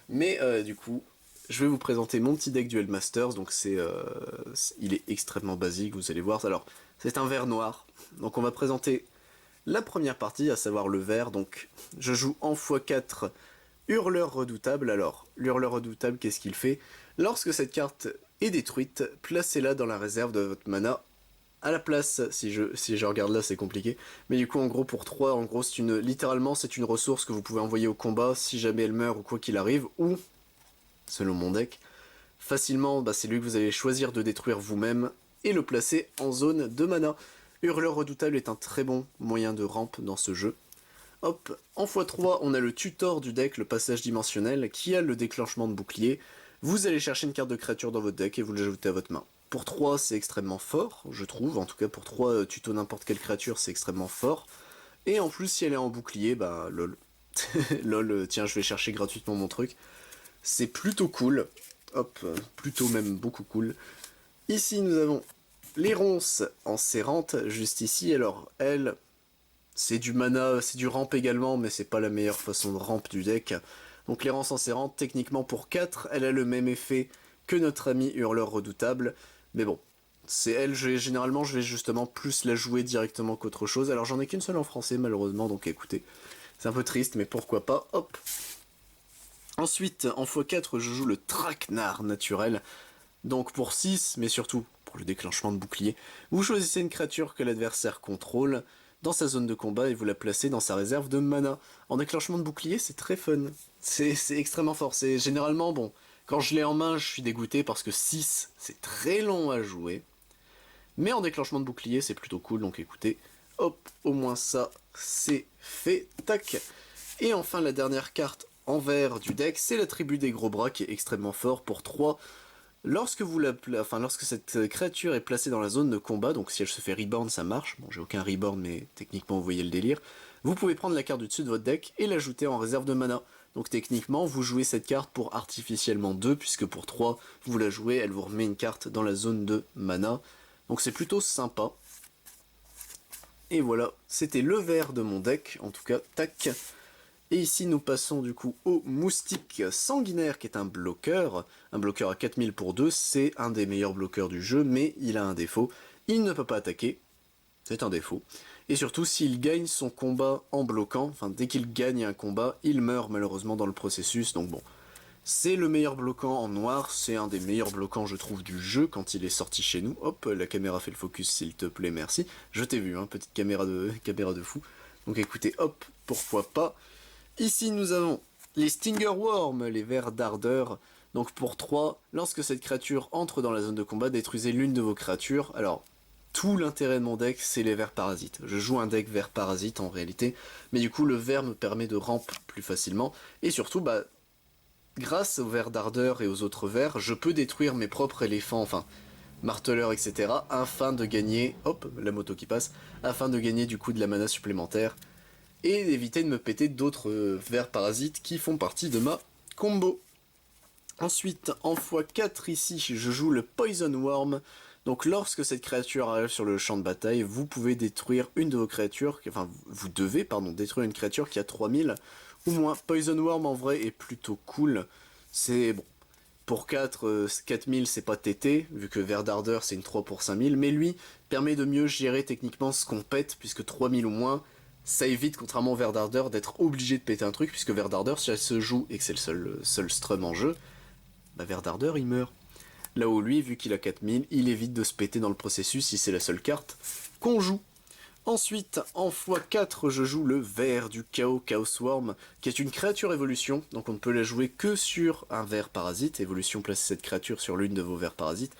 Mais du coup, je vais vous présenter mon petit deck Duel Masters, donc il est extrêmement basique, vous allez voir. Alors, c'est un vert noir, donc on va présenter la première partie, à savoir le vert, donc je joue en x4 Hurleur Redoutable. Alors, l'Hurleur Redoutable, qu'est-ce qu'il fait? Lorsque cette carte est détruite, placez-la dans la réserve de votre mana à la place, si je regarde là c'est compliqué, mais du coup en gros pour 3, en gros littéralement c'est une ressource que vous pouvez envoyer au combat si jamais elle meurt ou quoi qu'il arrive, ou, selon mon deck, facilement c'est lui que vous allez choisir de détruire vous-même et le placer en zone de mana. Hurleur Redoutable est un très bon moyen de rampe dans ce jeu. Hop, en x3 on a le tutor du deck, le passage dimensionnel, qui a le déclenchement de bouclier. Vous allez chercher une carte de créature dans votre deck et vous l'ajoutez à votre main. Pour 3, c'est extrêmement fort, je trouve. En tout cas, pour 3 tuto n'importe quelle créature, c'est extrêmement fort. Et en plus, si elle est en bouclier, bah lol. Lol, tiens, je vais chercher gratuitement mon truc. C'est plutôt cool. Hop, plutôt même beaucoup cool. Ici, nous avons les ronces en serrante, juste ici. Alors, elle, c'est du mana, c'est du ramp également, mais c'est pas la meilleure façon de ramp du deck. Donc les ronces en serrante, techniquement pour 4, elle a le même effet que notre ami Hurleur Redoutable. Mais bon, c'est elle, généralement je vais justement plus la jouer directement qu'autre chose. Alors j'en ai qu'une seule en français malheureusement, donc écoutez, c'est un peu triste, mais pourquoi pas, hop. Ensuite, en x4, je joue le Traquenard naturel. Donc pour 6, mais surtout pour le déclenchement de bouclier, vous choisissez une créature que l'adversaire contrôle dans sa zone de combat et vous la placez dans sa réserve de mana. En déclenchement de bouclier, c'est très fun. C'est extrêmement fort. C'est généralement, bon, quand je l'ai en main, je suis dégoûté parce que 6, c'est très long à jouer. Mais en déclenchement de bouclier, c'est plutôt cool, donc écoutez, hop, au moins ça, c'est fait, tac. Et enfin, la dernière carte en vert du deck, c'est la tribu des gros bras qui est extrêmement fort pour 3. Lorsque cette créature est placée dans la zone de combat, donc si elle se fait reborn, ça marche. Bon, j'ai aucun reborn, mais techniquement, vous voyez le délire. Vous pouvez prendre la carte du dessus de votre deck et l'ajouter en réserve de mana. Donc techniquement, vous jouez cette carte pour artificiellement 2, puisque pour 3, vous la jouez, elle vous remet une carte dans la zone de mana. Donc c'est plutôt sympa. Et voilà, c'était le vert de mon deck, en tout cas, tac. Et ici nous passons du coup au Moustique Sanguinaire qui est un bloqueur à 4000 pour 2, c'est un des meilleurs bloqueurs du jeu, mais il a un défaut, il ne peut pas attaquer, c'est un défaut. Et surtout s'il gagne son combat en bloquant, enfin dès qu'il gagne un combat, il meurt malheureusement dans le processus, donc bon. C'est le meilleur bloquant en noir, c'est un des meilleurs bloquants je trouve du jeu quand il est sorti chez nous. Hop, la caméra fait le focus s'il te plaît, merci. Je t'ai vu, hein, petite caméra de fou. Donc écoutez, hop, pourquoi pas. Ici nous avons les Stinger Worm, les vers d'ardeur. Donc pour 3, lorsque cette créature entre dans la zone de combat, détruisez l'une de vos créatures. Alors, tout l'intérêt de mon deck, c'est les vers parasites. Je joue un deck vers parasites en réalité, mais du coup le ver me permet de ramp plus facilement. Et surtout, grâce aux vers d'ardeur et aux autres vers, je peux détruire mes propres éléphants, enfin, marteleurs, etc. afin de gagner, hop, la moto qui passe, afin de gagner du coup de la mana supplémentaire. et d'éviter de me péter d'autres vers parasites qui font partie de ma combo. Ensuite, en x4 ici, je joue le Poison Worm. Donc lorsque cette créature arrive sur le champ de bataille, vous pouvez détruire une de vos créatures, enfin vous devez, pardon, détruire une créature qui a 3000 ou moins. Poison Worm en vrai est plutôt cool. C'est bon, pour 4000 c'est pas TT, vu que Verdardeur c'est une 3 pour 5000, mais lui permet de mieux gérer techniquement ce qu'on pète, puisque 3000 ou moins, ça évite, contrairement au Verdardeur, d'être obligé de péter un truc, puisque Verdardeur, si elle se joue et que c'est le seul strum en jeu, bah Verdardeur il meurt. Là où lui, vu qu'il a 4000, il évite de se péter dans le processus si c'est la seule carte qu'on joue. Ensuite, en x4, je joue le ver du chaos, Chaos Swarm, qui est une créature évolution, donc on ne peut la jouer que sur un ver parasite. Évolution place cette créature sur l'une de vos vers parasites.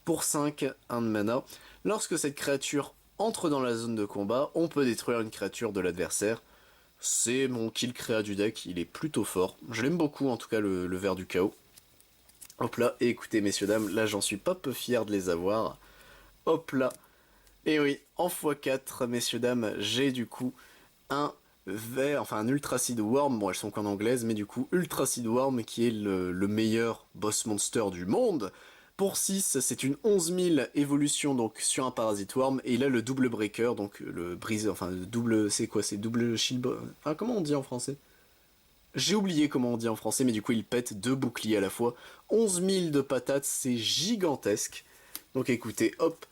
Pour 5, 1 de mana. Lorsque cette créature entre dans la zone de combat, on peut détruire une créature de l'adversaire. C'est mon kill créa du deck, il est plutôt fort. Je l'aime beaucoup en tout cas le ver du chaos. Hop là, et écoutez messieurs dames, là j'en suis pas peu fier de les avoir. Hop là. Et oui, en x4, messieurs dames, j'ai du coup un ver, enfin un Ultracid Worm, bon elles sont qu'en anglaise, mais du coup Ultracid Worm qui est le meilleur boss monster du monde. Pour 6, c'est une 11000 évolution donc sur un Parasite Worm, et il a le double breaker, donc le brise, enfin le double, c'est quoi, c'est double shield, enfin comment on dit en français? J'ai oublié comment on dit en français, mais du coup il pète 2 boucliers à la fois. 11 000 de patates, c'est gigantesque. Donc écoutez, hop,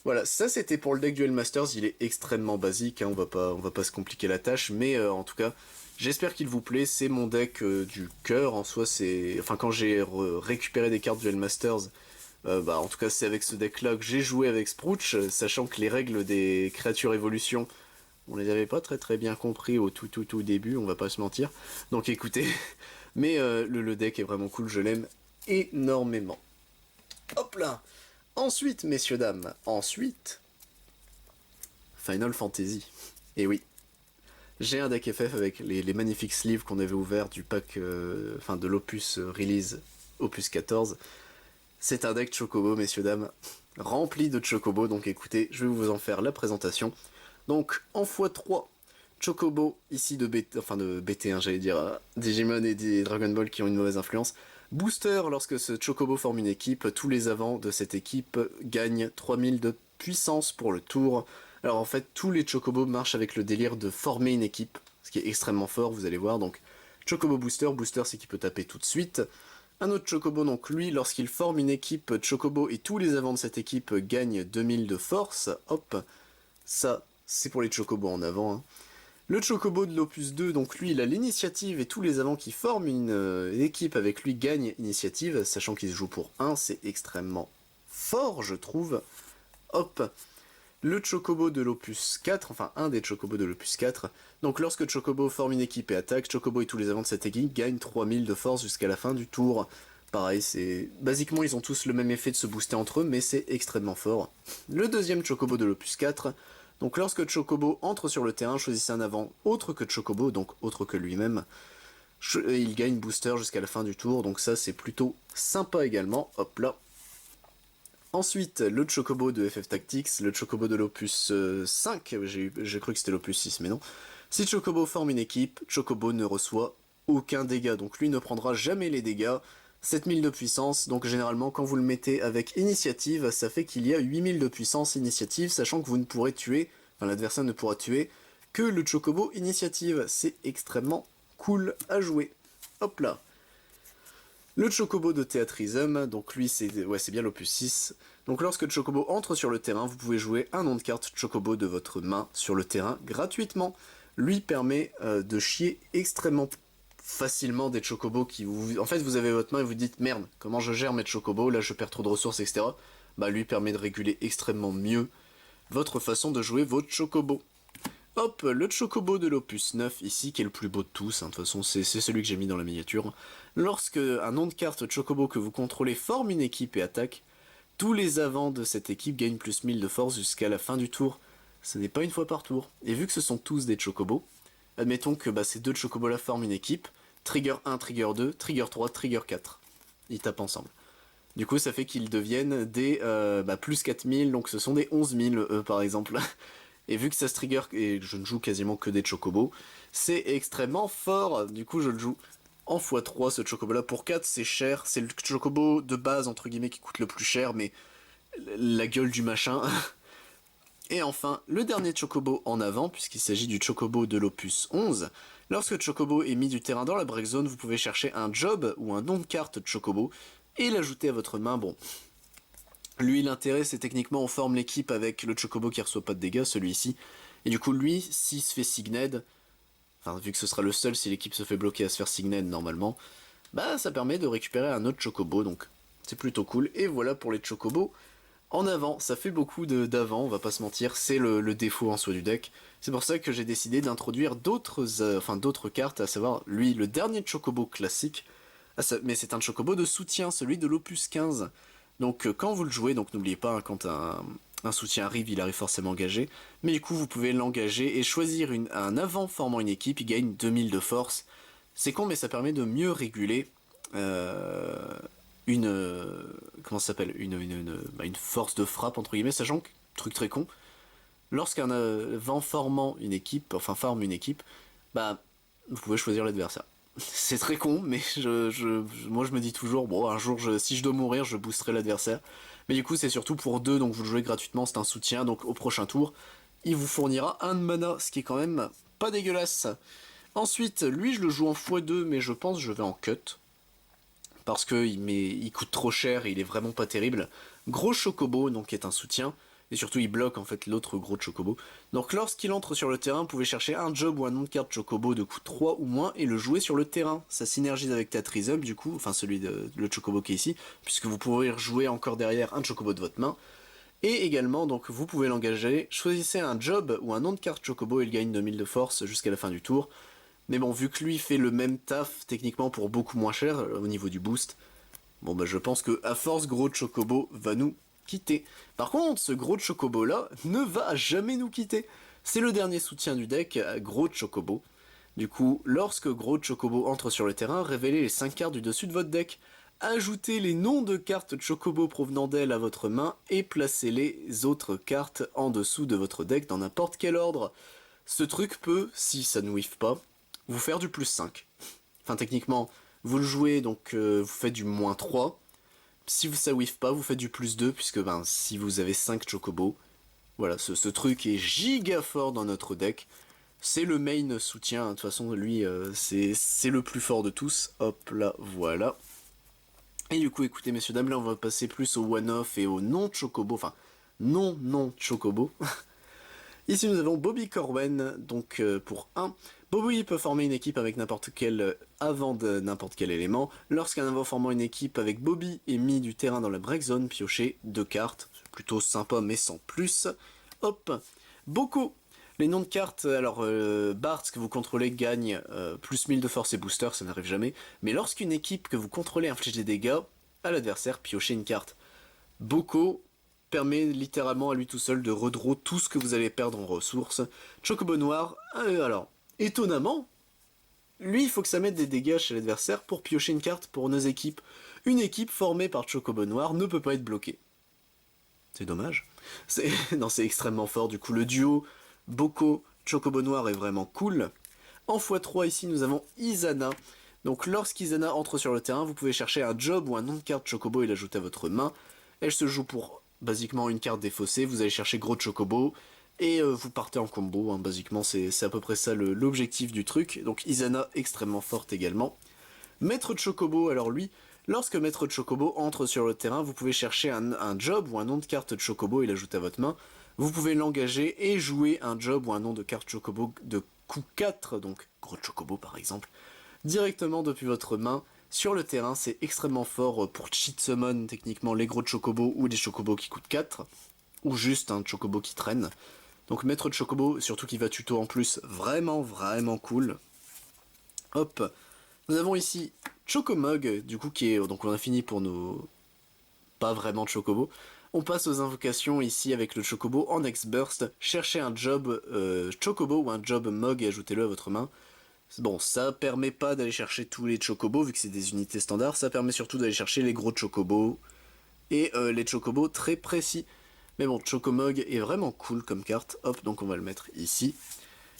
voilà, ça c'était pour le deck Duel Masters, il est extrêmement basique, hein, on va pas se compliquer la tâche, mais en tout cas, j'espère qu'il vous plaît, c'est mon deck du cœur, en soi c'est... Enfin quand j'ai récupéré des cartes Duel Masters, bah en tout cas c'est avec ce deck là que j'ai joué avec Sprouch, sachant que les règles des créatures évolution, on les avait pas très bien compris au tout début, on va pas se mentir. Donc écoutez, mais le deck est vraiment cool, je l'aime énormément. Hop là. Ensuite, messieurs dames, ensuite, Final Fantasy. Et oui, j'ai un deck FF avec les magnifiques sleeves qu'on avait ouverts du pack, enfin de l'opus release opus 14. C'est un deck Chocobo, messieurs dames, rempli de Chocobo, donc écoutez, je vais vous en faire la présentation. Donc, en x3, Chocobo, ici de BT1, j'allais dire, Digimon et des Dragon Ball qui ont une mauvaise influence. Booster, lorsque ce Chocobo forme une équipe, tous les avants de cette équipe gagnent 3000 de puissance pour le tour. Alors en fait, tous les Chocobos marchent avec le délire de former une équipe, ce qui est extrêmement fort, vous allez voir. Donc, Chocobo Booster, Booster c'est qu'il peut taper tout de suite. Un autre Chocobo, donc lui, lorsqu'il forme une équipe, Chocobo et tous les avants de cette équipe gagnent 2000 de force. Hop, ça... c'est pour les Chocobos en avant. Hein. Le Chocobo de l'Opus 2, donc lui, il a l'initiative et tous les avants qui forment une équipe avec lui gagnent initiative, sachant qu'il se joue pour 1, c'est extrêmement fort, je trouve. Hop. Le Chocobo de l'Opus 4, enfin un des Chocobos de l'Opus 4. Donc lorsque Chocobo forme une équipe et attaque, Chocobo et tous les avants de cette équipe gagnent 3000 de force jusqu'à la fin du tour. Pareil, c'est... basiquement, ils ont tous le même effet de se booster entre eux, mais c'est extrêmement fort. Le deuxième Chocobo de l'Opus 4... donc lorsque Chocobo entre sur le terrain, choisissez un avant autre que Chocobo, donc autre que lui-même. Il gagne booster jusqu'à la fin du tour, donc ça c'est plutôt sympa également. Hop là. Ensuite, le Chocobo de FF Tactics, le Chocobo de l'Opus 5, j'ai cru que c'était l'Opus 6, mais non. Si Chocobo forme une équipe, Chocobo ne reçoit aucun dégât, donc lui ne prendra jamais les dégâts. 7000 de puissance, donc généralement quand vous le mettez avec initiative, ça fait qu'il y a 8000 de puissance initiative, sachant que vous ne pourrez tuer, enfin l'adversaire ne pourra tuer, que le Chocobo initiative. C'est extrêmement cool à jouer. Hop là. Le Chocobo de Theatrism, donc lui c'est bien l'opus 6. Donc lorsque le Chocobo entre sur le terrain, vous pouvez jouer un nom de carte Chocobo de votre main sur le terrain gratuitement. Lui permet de chier extrêmement facilement des Chocobos qui vous... En fait, vous avez votre main et vous dites « Merde, comment je gère mes Chocobos? Là, je perds trop de ressources, etc. » Bah, lui permet de réguler extrêmement mieux votre façon de jouer votre Chocobo. Hop, le Chocobo de l'Opus 9, ici, qui est le plus beau de tous. Hein. De toute façon, c'est celui que j'ai mis dans la miniature. Lorsque un nom de carte Chocobo que vous contrôlez forme une équipe et attaque, tous les avants de cette équipe gagnent plus 1000 de force jusqu'à la fin du tour. Ce n'est pas une fois par tour. Et vu que ce sont tous des Chocobos, admettons que ces deux Chocobos-là forment une équipe, Trigger 1, Trigger 2, Trigger 3, Trigger 4. Ils tapent ensemble. Du coup, ça fait qu'ils deviennent des plus 4000, donc ce sont des 11000, eux, par exemple. et vu que ça se trigger et que je ne joue quasiment que des chocobos, c'est extrêmement fort, du coup je le joue en x3 ce chocobo là. Pour 4 c'est cher, c'est le chocobo de base entre guillemets qui coûte le plus cher, mais la gueule du machin. Et enfin, le dernier chocobo en avant, puisqu'il s'agit du chocobo de l'opus 11. Lorsque le chocobo est mis du terrain dans la break zone, vous pouvez chercher un job ou un nom de carte de chocobo et l'ajouter à votre main. Bon, lui l'intérêt c'est techniquement on forme l'équipe avec le chocobo qui reçoit pas de dégâts, celui-ci. Et du coup lui, s'il se fait signed, enfin vu que ce sera le seul si l'équipe se fait bloquer à se faire signed normalement, bah ça permet de récupérer un autre chocobo, donc c'est plutôt cool. Et voilà pour les chocobos en avant, ça fait beaucoup d'avant, on va pas se mentir, c'est le défaut en soi du deck. C'est pour ça que j'ai décidé d'introduire d'autres cartes, à savoir lui, le dernier chocobo classique, mais c'est un chocobo de soutien, celui de l'opus 15. Donc quand vous le jouez, donc n'oubliez pas, hein, quand un soutien arrive, il arrive forcément engagé, mais du coup vous pouvez l'engager et choisir un avant formant une équipe, il gagne 2000 de force. C'est con mais ça permet de mieux réguler une comment ça s'appelle une force de frappe entre guillemets, sachant que truc très con, lorsqu'un vent formant une équipe, enfin forme une équipe, bah vous pouvez choisir l'adversaire. C'est très con, mais moi je me dis toujours bon un jour si je dois mourir je boosterai l'adversaire. Mais du coup c'est surtout pour 2, donc vous le jouez gratuitement, c'est un soutien, donc au prochain tour il vous fournira un de mana, ce qui est quand même pas dégueulasse. Ensuite lui je le joue en x2, mais je pense que je vais en cut parce que il coûte trop cher et il est vraiment pas terrible. Gros chocobo, donc qui est un soutien, et surtout il bloque en fait l'autre gros chocobo. Donc lorsqu'il entre sur le terrain, vous pouvez chercher un job ou un nom de carte chocobo de coût 3 ou moins et le jouer sur le terrain. Ça synergise avec Tatrism du coup, enfin le chocobo qui est ici, puisque vous pourrez rejouer encore derrière un chocobo de votre main. Et également, donc vous pouvez l'engager, choisissez un job ou un nom de carte chocobo et il gagne 2000 de force jusqu'à la fin du tour. Mais bon, vu que lui fait le même taf techniquement pour beaucoup moins cher au niveau du boost, bon bah je pense que à force gros de chocobo va nous quitter. Par contre, ce gros de chocobo là ne va jamais nous quitter. C'est le dernier soutien du deck, gros de chocobo. Du coup, lorsque gros de chocobo entre sur le terrain, révélez les 5 cartes du dessus de votre deck. Ajoutez les noms de cartes de chocobo provenant d'elle à votre main et placez les autres cartes en dessous de votre deck dans n'importe quel ordre. Ce truc peut, si ça ne whiff pas, vous faire du plus 5. Enfin techniquement, vous le jouez donc vous faites du moins 3. Si ça whiff pas, vous faites du plus 2 puisque ben si vous avez 5 chocobos, voilà, ce truc est giga fort dans notre deck. C'est le main soutien, de toute façon lui c'est le plus fort de tous. Hop là, voilà. Et du coup écoutez messieurs dames, là on va passer plus au one-off et au non-chocobo, enfin non-chocobo. Ici nous avons Bobby Corwen, donc pour 1. Bobby peut former une équipe avec n'importe quel avant de n'importe quel élément. Lorsqu'un avant formant une équipe avec Bobby est mis du terrain dans la break zone, piochez 2 cartes. C'est plutôt sympa mais sans plus. Hop. Boko. Les noms de cartes, alors Bart que vous contrôlez gagne plus 1000 de force et booster, ça n'arrive jamais. Mais lorsqu'une équipe que vous contrôlez inflige des dégâts à l'adversaire, piochez une carte. Boko permet littéralement à lui tout seul de redraw tout ce que vous allez perdre en ressources. Chocobo noir, alors, étonnamment, lui il faut que ça mette des dégâts chez l'adversaire pour piocher une carte pour nos équipes. Une équipe formée par Chocobo noir ne peut pas être bloquée. C'est dommage. Non, c'est extrêmement fort, du coup le duo Boko Chocobo noir est vraiment cool. En x3 ici nous avons Izana. Donc lorsqu'Izana entre sur le terrain, vous pouvez chercher un job ou un nom de carte Chocobo et l'ajouter à votre main. Elle se joue pour basiquement une carte défaussée, vous allez chercher gros chocobo et vous partez en combo, hein. Basiquement c'est à peu près ça l'objectif du truc. Donc Izana extrêmement forte également. Maître de chocobo, alors lui, lorsque Maître de chocobo entre sur le terrain, vous pouvez chercher un job ou un nom de carte de chocobo et l'ajouter à votre main. Vous pouvez l'engager et jouer un job ou un nom de carte chocobo de coût 4, donc gros chocobo par exemple, directement depuis votre main. Sur le terrain, c'est extrêmement fort pour cheat summon techniquement les gros chocobos ou des chocobos qui coûtent 4, ou juste un chocobo qui traîne. Donc maître de chocobo, surtout qui va tuto en plus, vraiment cool. Hop, nous avons ici Chocomug, du coup qui est, donc on a fini pour nos pas vraiment de chocobo. On passe aux invocations ici avec le chocobo en X-Burst. Cherchez un job chocobo ou un job mog et ajoutez-le à votre main. Bon, ça permet pas d'aller chercher tous les chocobos vu que c'est des unités standards, ça permet surtout d'aller chercher les gros chocobos et les chocobos très précis. Mais bon, Chocomog est vraiment cool comme carte, hop, donc on va le mettre ici.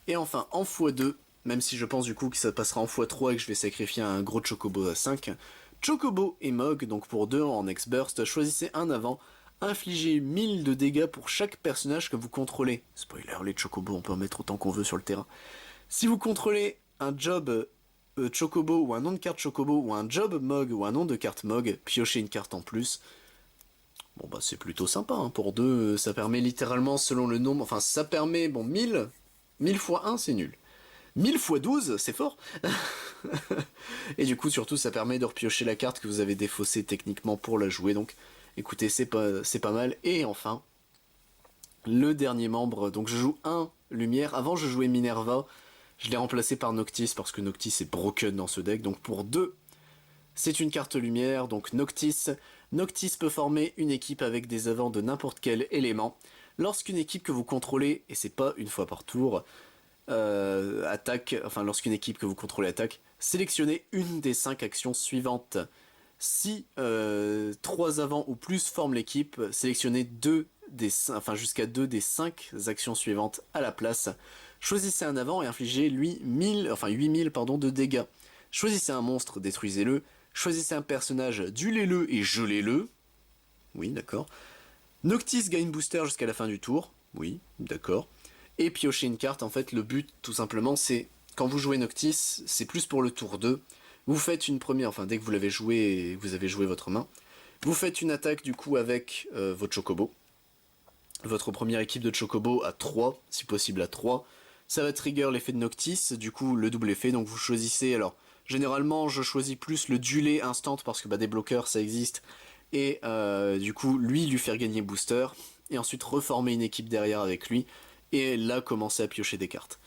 Et enfin, en x2, même si je pense du coup que ça passera en x3 et que je vais sacrifier un gros Chocobo à 5, Chocobo et Mog, donc pour 2 en X-Burst, choisissez un avant, infligez 1000 de dégâts pour chaque personnage que vous contrôlez. Spoiler, les Chocobos, on peut en mettre autant qu'on veut sur le terrain. Si vous contrôlez un job Chocobo ou un nom de carte Chocobo ou un job Mog ou un nom de carte Mog, piochez une carte en plus. Bon bah c'est plutôt sympa, hein. Pour 2, ça permet littéralement selon le nombre, enfin ça permet, bon 1000 fois 1 c'est nul. 1000 fois 12 c'est fort. Et du coup surtout ça permet de repiocher la carte que vous avez défaussée techniquement pour la jouer, donc écoutez c'est pas mal. Et enfin, le dernier membre, donc je joue un lumière, avant je jouais Minerva, je l'ai remplacé par Noctis parce que Noctis est broken dans ce deck, donc pour 2, c'est une carte lumière, donc Noctis. Noctis peut former une équipe avec des avants de n'importe quel élément. Lorsqu'une équipe que vous contrôlez, et c'est pas une fois par tour, attaque, enfin lorsqu'une équipe que vous contrôlez attaque, sélectionnez une des 5 actions suivantes. Si 3 avants ou plus forment l'équipe, sélectionnez jusqu'à 2 des 5 actions suivantes à la place. Choisissez un avant et infligez lui 8000 de dégâts. Choisissez un monstre, détruisez-le. Choisissez un personnage, duelez-le et gelez-le. Oui, d'accord. Noctis gagne booster jusqu'à la fin du tour. Oui, d'accord. Et piocher une carte, en fait, le but, tout simplement, c'est, quand vous jouez Noctis, c'est plus pour le tour 2. Vous faites une première, enfin, dès que vous l'avez joué et vous avez joué votre main, vous faites une attaque, du coup, avec votre Chocobo. Votre première équipe de Chocobo à 3, si possible à 3. Ça va trigger l'effet de Noctis, du coup, le double effet, donc vous choisissez, alors... Généralement, je choisis plus le dueler instant parce que des bloqueurs ça existe. Et du coup, lui faire gagner booster. Et ensuite reformer une équipe derrière avec lui. Et là, commencer à piocher des cartes.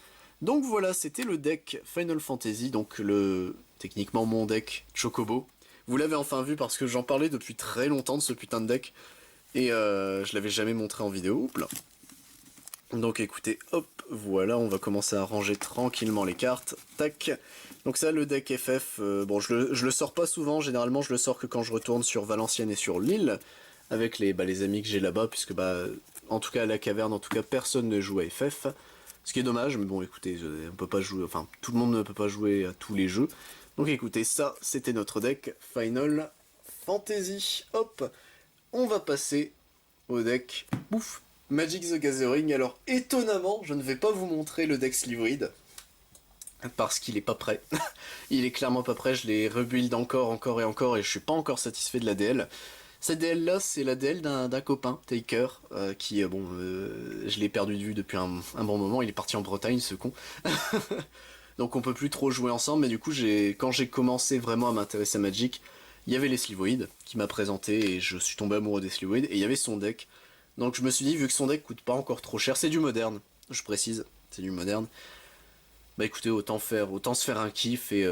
Donc voilà, c'était le deck Final Fantasy. Donc techniquement mon deck Chocobo. Vous l'avez enfin vu parce que j'en parlais depuis très longtemps de ce putain de deck. Et je l'avais jamais montré en vidéo. Oups là. Donc écoutez, hop, voilà, on va commencer à ranger tranquillement les cartes. Tac. Donc ça, le deck FF, bon, je le sors pas souvent, généralement je le sors que quand je retourne sur Valenciennes et sur l'île, avec les amis que j'ai là-bas, puisque en tout cas à la caverne, en tout cas personne ne joue à FF. Ce qui est dommage, mais bon écoutez, on peut pas jouer, enfin tout le monde ne peut pas jouer à tous les jeux. Donc écoutez, ça c'était notre deck Final Fantasy. Hop, on va passer au deck, ouf, Magic the Gathering. Alors étonnamment, je ne vais pas vous montrer le deck Slivrid, parce qu'il est pas prêt. Il est clairement pas prêt, je l'ai rebuild encore et encore, et je suis pas encore satisfait de la DL. Cette DL là, c'est la DL d'un copain, Taker, qui, je l'ai perdu de vue depuis un bon moment, il est parti en Bretagne ce con. Donc on peut plus trop jouer ensemble, mais du coup, quand j'ai commencé vraiment à m'intéresser à Magic, il y avait les Slivoïdes qui m'a présenté, et je suis tombé amoureux des Slivoïdes, et il y avait son deck. Donc je me suis dit, vu que son deck coûte pas encore trop cher, c'est du moderne, je précise, c'est du moderne. Bah écoutez, autant se faire un kiff et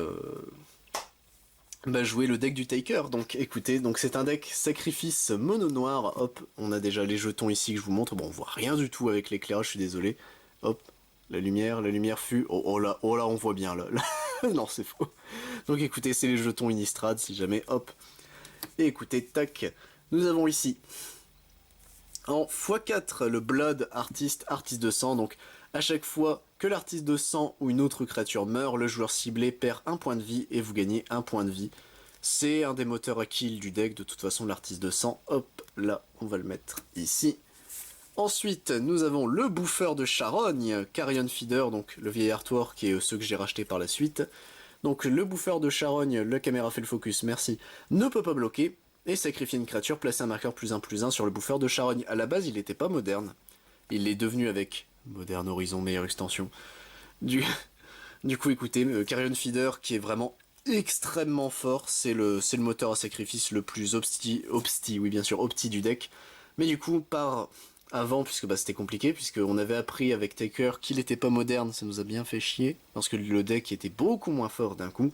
jouer le deck du Taker. Donc écoutez, donc c'est un deck sacrifice mono noir. Hop, on a déjà les jetons ici que je vous montre. Bon, on voit rien du tout avec l'éclairage, je suis désolé. Hop, la lumière fut. Oh là, on voit bien là. Non, c'est faux. Donc écoutez, c'est les jetons Innistrad si jamais. Hop. Et écoutez, tac, nous avons ici en x4 le Blood artiste de sang. Donc à chaque fois que l'artiste de sang ou une autre créature meurt, le joueur ciblé perd un point de vie et vous gagnez un point de vie. C'est un des moteurs à kill du deck, de toute façon l'artiste de sang. Hop, là, on va le mettre ici. Ensuite, nous avons le bouffeur de charogne, Carrion Feeder, donc le vieil artwork qui est ceux que j'ai rachetés par la suite. Donc le bouffeur de charogne, la caméra fait le focus, merci, ne peut pas bloquer. Et sacrifier une créature, placer un marqueur +1/+1 sur le bouffeur de charogne. À la base, il n'était pas moderne. Il l'est devenu avec Modern Horizon, meilleure extension. Du coup, écoutez, Carrion Feeder, qui est vraiment extrêmement fort, c'est le moteur à sacrifice le plus opti du deck. Mais du coup, par avant, puisque c'était compliqué, puisqu'on avait appris avec Taker qu'il n'était pas moderne, ça nous a bien fait chier, parce que le deck était beaucoup moins fort d'un coup.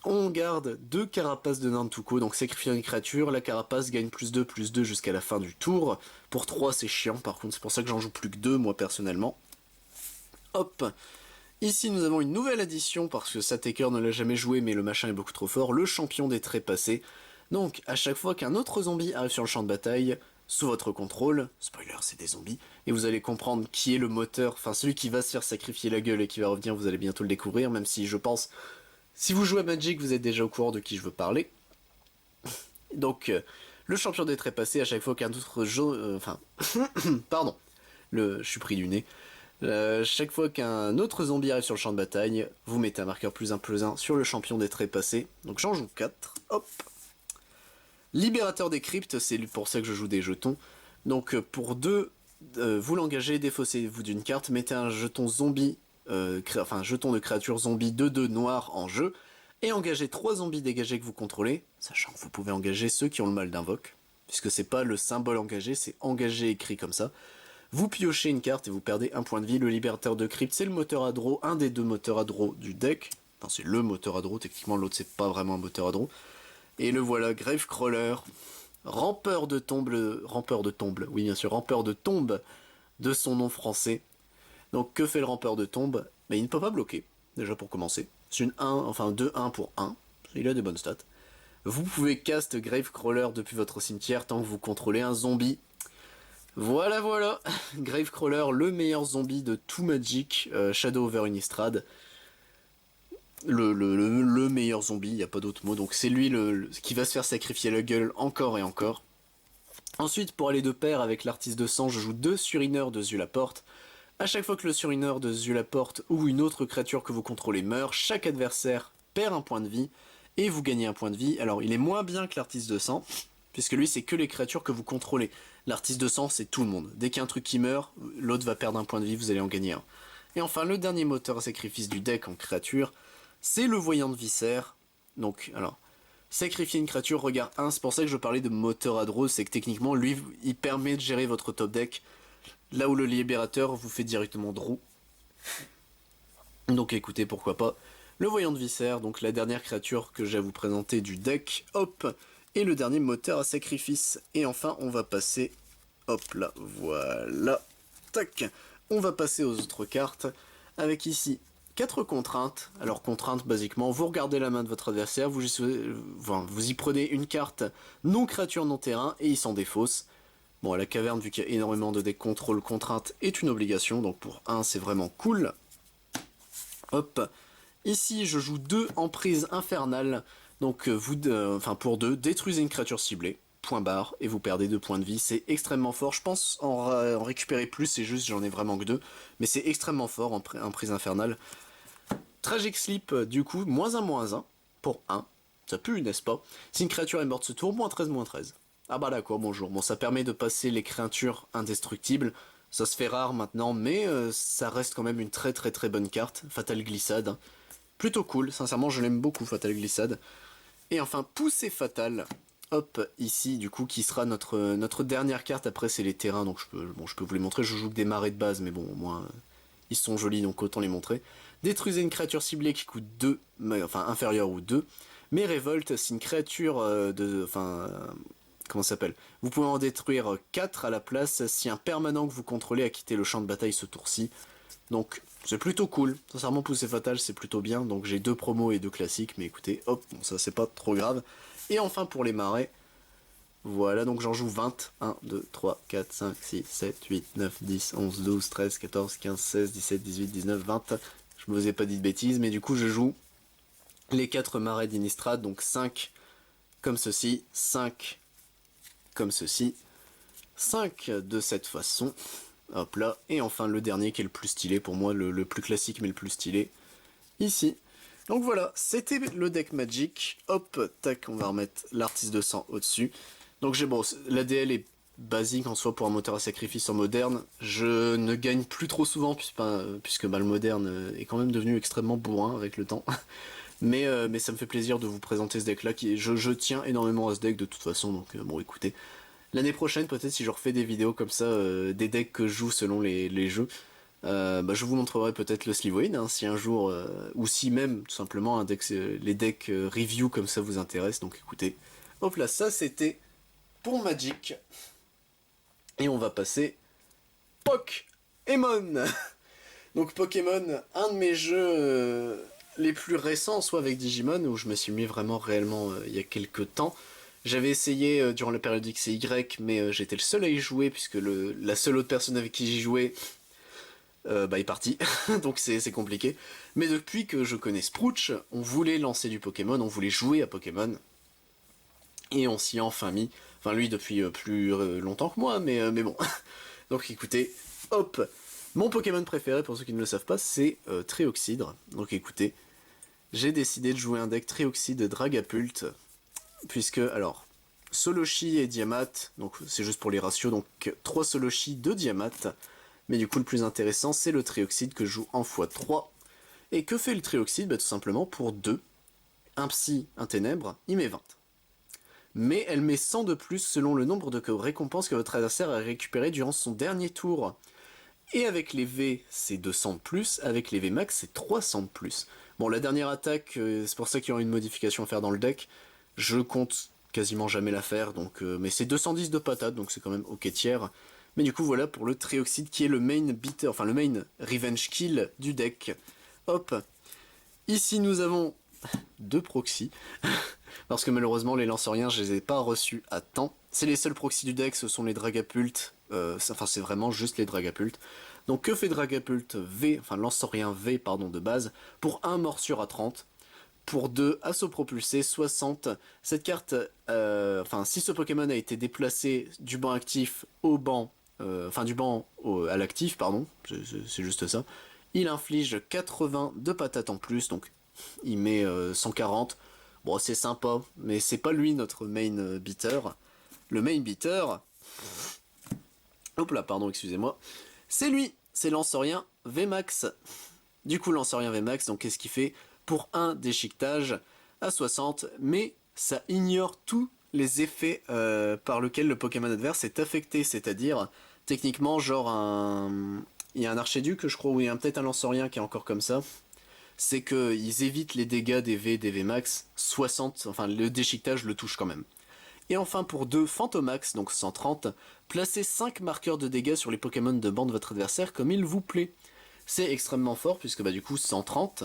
On garde 2 carapaces de Nantuko, donc sacrifier une créature, la carapace gagne +2/+2 jusqu'à la fin du tour. Pour 3 c'est chiant, par contre c'est pour ça que j'en joue plus que 2 moi personnellement. Hop. Ici nous avons une nouvelle addition, parce que ça Taker ne l'a jamais joué mais le machin est beaucoup trop fort, le champion des trépassés. Donc à chaque fois qu'un autre zombie arrive sur le champ de bataille, sous votre contrôle, spoiler c'est des zombies, et vous allez comprendre qui est le moteur, enfin celui qui va se faire sacrifier la gueule et qui va revenir, vous allez bientôt le découvrir, même si je pense, si vous jouez à Magic, vous êtes déjà au courant de qui je veux parler. Donc, le champion des trépassés, à chaque fois qu'un autre jeu... enfin, pardon, je suis pris du nez. Chaque fois qu'un autre zombie arrive sur le champ de bataille, vous mettez un marqueur +1/+1 sur le champion des trépassés. Donc j'en joue 4, hop. Libérateur des cryptes, c'est pour ça que je joue des jetons. Donc pour 2, vous l'engagez, défaussez-vous d'une carte, mettez un jeton zombie, enfin jeton de créature zombie 2/2 noir en jeu, et engagez 3 zombies dégagés que vous contrôlez, sachant que vous pouvez engager ceux qui ont le mal d'invoque, puisque c'est pas le symbole engagé, c'est engagé écrit comme ça. Vous piochez une carte et vous perdez un point de vie. Le libérateur de crypte, c'est le moteur à draw, un des 2 moteurs à draw du deck. Enfin, c'est le moteur à draw, techniquement l'autre c'est pas vraiment un moteur à draw. Et le voilà, Gravecrawler, rampeur de tombe, oui bien sûr, rampeur de tombe de son nom français. Donc que fait le rampeur de tombe? Il ne peut pas bloquer, déjà pour commencer. C'est une 1, enfin 2-1 pour 1, il a des bonnes stats. Vous pouvez cast Gravecrawler depuis votre cimetière tant que vous contrôlez un zombie. Voilà, Gravecrawler, le meilleur zombie de tout Magic, Shadow over Innistrad. Le meilleur zombie, il n'y a pas d'autre mot, donc c'est lui qui va se faire sacrifier la gueule encore et encore. Ensuite, pour aller de pair avec l'artiste de sang, je joue 2 surineurs de Zulaporte. A chaque fois que le surineur de Zulaporte ou une autre créature que vous contrôlez meurt, chaque adversaire perd un point de vie, et vous gagnez un point de vie. Alors il est moins bien que l'artiste de sang, puisque lui c'est que les créatures que vous contrôlez. L'artiste de sang c'est tout le monde. Dès qu'il y a un truc qui meurt, l'autre va perdre un point de vie, vous allez en gagner un. Et enfin le dernier moteur à sacrifice du deck en créature, c'est le voyant de viscère. Donc alors, sacrifier une créature, regard 1, c'est pour ça que je parlais de moteur à draw, c'est que techniquement lui il permet de gérer votre top deck, là où le libérateur vous fait directement draw. Donc écoutez, pourquoi pas. Le voyant de viscère, donc la dernière créature que j'ai à vous présenter du deck, hop, et le dernier moteur à sacrifice. Et enfin, on va passer, hop là, voilà, tac, on va passer aux autres cartes, avec ici 4 contraintes. Alors contraintes, basiquement, vous regardez la main de votre adversaire, vous y prenez une carte non créature, non terrain, et il s'en défausse. Bon, à la caverne, vu qu'il y a énormément de decks contrôle, contrainte est une obligation, donc pour 1, c'est vraiment cool. Hop. Ici, je joue 2 emprises infernales. Donc, pour 2, détruisez une créature ciblée, point barre, et vous perdez 2 points de vie. C'est extrêmement fort. Je pense en récupérer plus, c'est juste, j'en ai vraiment que 2. Mais c'est extrêmement fort en emprise infernale. Tragic Sleep, du coup, -1/-1 pour 1. Ça pue, n'est-ce pas? Si une créature est morte ce tour, -13/-13. Ah bah d'accord, bonjour. Bon, ça permet de passer les créatures indestructibles. Ça se fait rare maintenant, mais ça reste quand même une très bonne carte. Fatal Glissade. Plutôt cool, sincèrement je l'aime beaucoup, Fatal Glissade. Et enfin, Poussée Fatale, hop, ici du coup, qui sera notre dernière carte. Après c'est les terrains, donc je peux vous les montrer. Je joue que des marais de base, mais bon, au moins, ils sont jolis, donc autant les montrer. Détruisez une créature ciblée qui coûte 2, enfin inférieure ou 2. Mais révolte, c'est une créature comment ça s'appelle? Vous pouvez en détruire 4 à la place si un permanent que vous contrôlez a quitté le champ de bataille ce tour-ci. Donc c'est plutôt cool, sincèrement Poussée Fatale c'est plutôt bien, donc j'ai 2 promos et 2 classiques, mais écoutez, hop, bon, ça c'est pas trop grave. Et enfin pour les marais, voilà, donc j'en joue 20, 1, 2, 3, 4, 5, 6, 7, 8, 9, 10, 11, 12, 13, 14, 15, 16, 17, 18, 19, 20, je me vous ai pas dit de bêtises, mais du coup je joue les 4 marais d'Innistrad, donc 5 comme ceci, 5 comme ceci, 5 de cette façon. Hop là, et enfin le dernier qui est le plus stylé pour moi, le plus classique mais le plus stylé, ici. Donc voilà, c'était le deck Magic. Hop, tac, on va remettre l'artiste de sang au-dessus. Donc bon, l'ADL est basique en soi pour un moteur à sacrifice en moderne. Je ne gagne plus trop souvent puisque le moderne est quand même devenu extrêmement bourrin avec le temps. Mais ça me fait plaisir de vous présenter ce deck là, je tiens énormément à ce deck de toute façon, donc bon écoutez. L'année prochaine, peut-être si je refais des vidéos comme ça, des decks que je joue selon les jeux, je vous montrerai peut-être le Slivoid, hein, si un jour, ou si même, tout simplement, les decks review comme ça vous intéressent, donc écoutez. Hop là, ça c'était pour Magic. Et on va passer Pokémon. Donc Pokémon, un de mes jeux les plus récents, soit avec Digimon, où je me suis mis vraiment réellement il y a quelques temps. J'avais essayé durant la période X et Y, mais j'étais le seul à y jouer, puisque la seule autre personne avec qui j'y jouais est partie, donc c'est compliqué. Mais depuis que je connais Sprouch, on voulait lancer du Pokémon, on voulait jouer à Pokémon, et on s'y est enfin mis. Enfin lui depuis plus longtemps que moi, mais bon. Donc écoutez, hop, mon Pokémon préféré, pour ceux qui ne le savent pas, c'est Tréoxydre. Donc écoutez, j'ai décidé de jouer un deck Tréoxyde Dragapult, puisque, alors, Soloshi et Diamat, donc c'est juste pour les ratios, donc 3 Soloshi, 2 Diamat, mais du coup le plus intéressant c'est le Tréoxyde que je joue en x3. Et que fait le Tréoxyde? Bah tout simplement pour 2, un Psy, un Ténèbre, il met 20. Mais elle met 100 de plus selon le nombre de récompenses que votre adversaire a récupéré durant son dernier tour. Et avec les V, c'est 200 de plus, avec les V max, c'est 300 de plus. Bon, la dernière attaque, c'est pour ça qu'il y aura une modification à faire dans le deck. Je compte quasiment jamais la faire, donc, mais c'est 210 de patate, donc c'est quand même ok tiers. Mais du coup, voilà pour le Tréoxyde qui est le main beater, enfin le main revenge kill du deck. Hop. Ici, nous avons 2 proxys. Parce que malheureusement, les lanceriens, je les ai pas reçus à temps. C'est les seuls proxys du deck, ce sont les Dragapult. Enfin, c'est vraiment juste les Dragapult. Donc, que fait Dragapult V, enfin lancerien V, pardon, de base, pour 1 morsure à 30, pour 2 assaut propulsé 60. Cette carte, enfin, si ce Pokémon a été déplacé du banc actif au banc, enfin, du banc à l'actif, pardon, c'est juste ça, il inflige 80 de patates en plus, donc il met 140. Bon, c'est sympa, mais c'est pas lui notre main beater. Le main beater, hop là, pardon, excusez-moi, c'est lui, c'est Lancerien VMAX. Du coup, Lancerien VMAX, donc qu'est-ce qu'il fait? Pour un déchiquetage à 60, mais ça ignore tous les effets par lesquels le Pokémon adverse est affecté, c'est-à-dire, techniquement, genre un... Il y a un archéduc, je crois, ou il y a peut-être un Lancerien qui est encore comme ça. C'est qu'ils évitent les dégâts des V et des VMAX, 60, enfin le déchiquetage le touche quand même. Et enfin pour 2 Fantomax, donc 130, placez 5 marqueurs de dégâts sur les Pokémon de banc de votre adversaire comme il vous plaît. C'est extrêmement fort puisque bah du coup 130,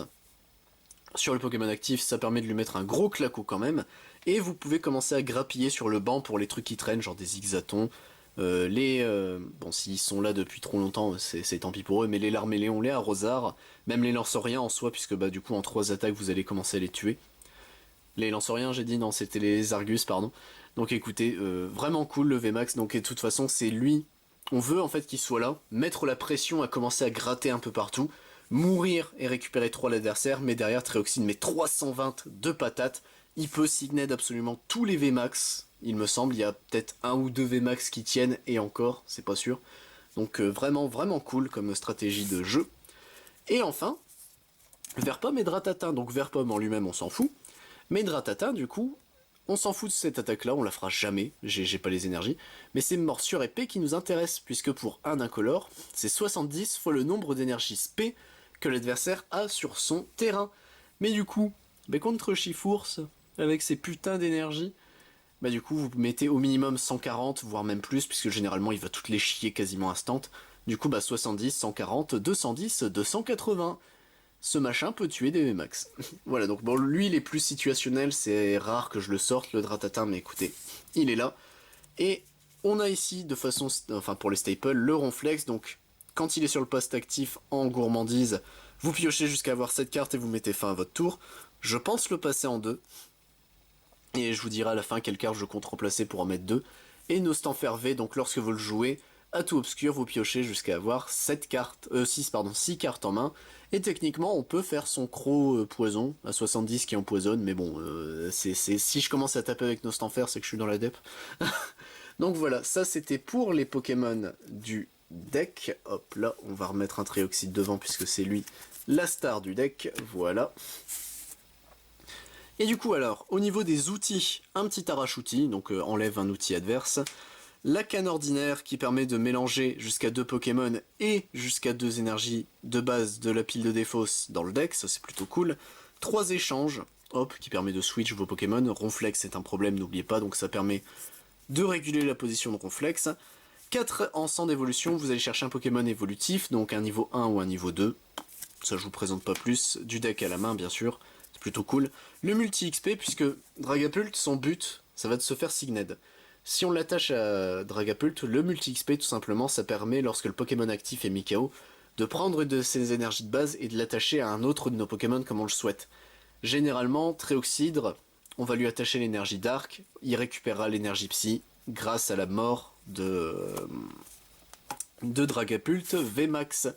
sur le Pokémon actif ça permet de lui mettre un gros claquot quand même, et vous pouvez commencer à grappiller sur le banc pour les trucs qui traînent, genre des Zigzatons, bon, s'ils sont là depuis trop longtemps, c'est tant pis pour eux, mais les Larméléons, les Arrosards, même les Lanceriens en soi, puisque bah du coup en 3 attaques vous allez commencer à les tuer. Les Lanceriens, j'ai dit, non, c'était les Argus, pardon. Donc écoutez, vraiment cool le VMAX, donc et de toute façon c'est lui, on veut en fait qu'il soit là, mettre la pression à commencer à gratter un peu partout, mourir et récupérer 3 l'adversaire, mais derrière Tréoxyde met 320 de patates, il peut signed absolument tous les VMAX, il me semble, il y a peut-être 1 ou 2 VMAX qui tiennent, et encore, c'est pas sûr. Donc vraiment, vraiment cool comme stratégie de jeu. Et enfin, Verpom et Dratata, donc Verpom en lui-même on s'en fout, mais Dratata du coup, on s'en fout de cette attaque-là, on la fera jamais, j'ai pas les énergies, mais c'est morsure épée qui nous intéresse, puisque pour un incolore, c'est 70 fois le nombre d'énergie spé que l'adversaire a sur son terrain. Mais du coup, bah contre Chifours, avec ses putains d'énergie, bah du coup vous mettez au minimum 140, voire même plus, puisque généralement il va toutes les chier quasiment instant. Du coup bah 70, 140, 210, 280. Ce machin peut tuer des VMAX. Voilà, donc bon, lui il est plus situationnel, c'est rare que je le sorte le Dratata, mais écoutez, il est là. Et on a ici de façon, enfin pour les staples, le Ronflex, donc quand il est sur le poste actif en gourmandise, vous piochez jusqu'à avoir cette carte et vous mettez fin à votre tour. Je pense le passer en 2. Et je vous dirai à la fin quelle carte je compte remplacer pour en mettre 2. Et Nostanfer V, donc lorsque vous le jouez, à tout obscur, vous piochez jusqu'à avoir 6 cartes en main. Et techniquement, on peut faire son croc poison à 70 qui empoisonne, mais bon, si je commence à taper avec Nostanfer, c'est que je suis dans la dep. Donc voilà, ça c'était pour les Pokémon du deck. Hop là, on va remettre un Tréoxyde devant puisque c'est lui la star du deck. Voilà. Et du coup alors, au niveau des outils, un petit arrache-outil, donc enlève un outil adverse. La canne ordinaire qui permet de mélanger jusqu'à 2 Pokémon et jusqu'à 2 énergies de base de la pile de défausse dans le deck, ça c'est plutôt cool. 3 échanges, hop, qui permet de switch vos Pokémon. Ronflex c'est un problème, n'oubliez pas, donc ça permet de réguler la position de Ronflex. 4 en sang d'évolution, vous allez chercher un Pokémon évolutif, donc un niveau 1 ou un niveau 2. Ça je vous présente pas plus, du deck à la main bien sûr, c'est plutôt cool. Le multi-XP, puisque Dragapult, son but, ça va se faire Signed. Si on l'attache à Dragapult, le multi-XP tout simplement, ça permet, lorsque le Pokémon actif est mis KO, de prendre de ses énergies de base et de l'attacher à un autre de nos Pokémon comme on le souhaite. Généralement, Tréoxydre, on va lui attacher l'énergie Dark, il récupérera l'énergie Psy grâce à la mort de Dragapult, VMAX.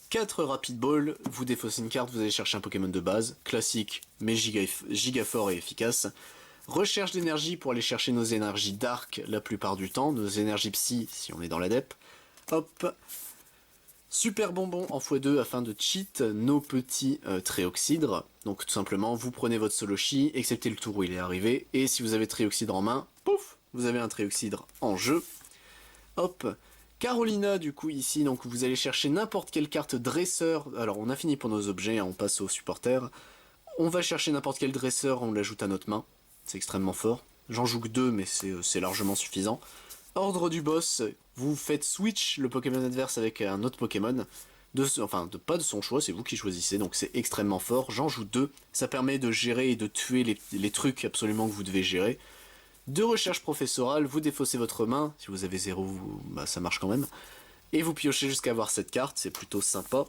4 Rapid Ball, vous défaussez une carte, vous allez chercher un Pokémon de base, classique, mais giga fort et efficace. Recherche d'énergie pour aller chercher nos énergies Dark la plupart du temps, nos énergies Psy si on est dans l'adep. Hop. Super bonbon en x2 afin de cheat nos petits Tréoxydres. Donc tout simplement, vous prenez votre Solochi, excepté le tour où il est arrivé, et si vous avez Tréoxydre en main, pouf, vous avez un Tréoxydre en jeu. Hop. Carolina, du coup, ici, donc vous allez chercher n'importe quelle carte dresseur. Alors, on a fini pour nos objets, hein, on passe aux supporters. On va chercher n'importe quel dresseur, on l'ajoute à notre main. C'est extrêmement fort. J'en joue que 2, mais c'est largement suffisant. Ordre du boss, vous faites switch le Pokémon adverse avec un autre Pokémon. Pas de son choix, c'est vous qui choisissez, donc c'est extrêmement fort. J'en joue 2, ça permet de gérer et de tuer les trucs absolument que vous devez gérer. De recherche professorale, vous défaussez votre main, si vous avez 0, bah, ça marche quand même. Et vous piochez jusqu'à avoir cette carte, c'est plutôt sympa.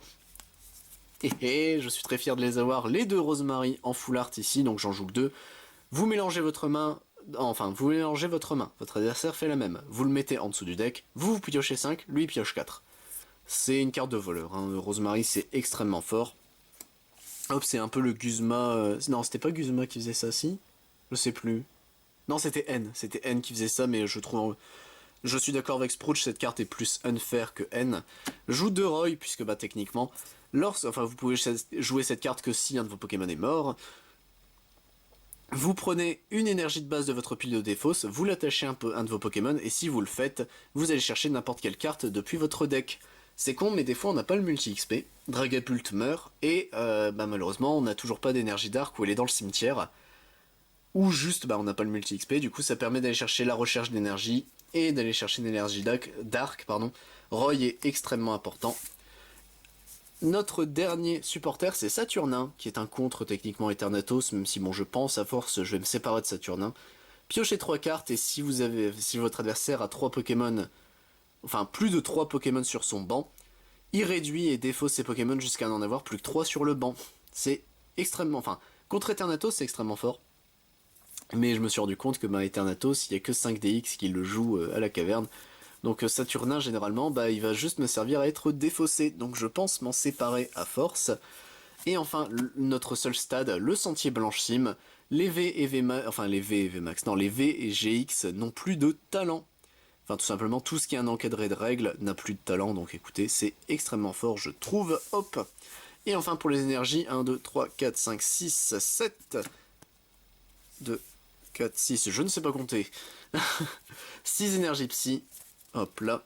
Et je suis très fier de les avoir, les 2 Rosemary en full art ici, donc j'en joue que 2. Vous mélangez votre main, votre adversaire fait la même. Vous le mettez en dessous du deck, vous piochez 5, lui il pioche 4. C'est une carte de voleur, hein. Rosemary c'est extrêmement fort. Hop, c'est un peu le Guzma... Non, c'était pas Guzma qui faisait ça, si? Je sais plus. Non, c'était N qui faisait ça, mais je suis d'accord avec Sprouch, cette carte est plus unfair que N. Joue de Roy, puisque bah techniquement, vous pouvez jouer cette carte que si un de vos Pokémon est mort. Vous prenez une énergie de base de votre pile de défausse, vous l'attachez un de vos Pokémon, et si vous le faites, vous allez chercher n'importe quelle carte depuis votre deck. C'est con, mais des fois on n'a pas le multi-XP, Dragapult meurt, et malheureusement on n'a toujours pas d'énergie Dark où elle est dans le cimetière. Ou juste, on n'a pas le multi-XP, du coup ça permet d'aller chercher la recherche d'énergie, et d'aller chercher une énergie Dark. Roy est extrêmement important. Notre dernier supporter, c'est Saturnin, qui est un contre techniquement Eternatus, même si bon, je pense à force, je vais me séparer de Saturnin. Piochez 3 cartes, et si votre adversaire a 3 Pokémon, enfin plus de 3 Pokémon sur son banc, il réduit et défausse ses Pokémon jusqu'à n'en avoir plus que 3 sur le banc. C'est extrêmement... contre Eternatus, c'est extrêmement fort. Mais je me suis rendu compte que Eternatus, il n'y a que 5 DX qui le jouent à la caverne. Donc Saturnin, généralement, il va juste me servir à être défaussé. Donc je pense m'en séparer à force. Et enfin, notre seul stade, le Sentier Blanchissime. Les V et VMAX, non, les V et GX n'ont plus de talent. Enfin, tout simplement, tout ce qui est un encadré de règles n'a plus de talent. Donc écoutez, c'est extrêmement fort, je trouve. Hop. Et enfin, pour les énergies, 1, 2, 3, 4, 5, 6, 7... 2, 4, 6, je ne sais pas compter. 6 énergies psy. Hop là.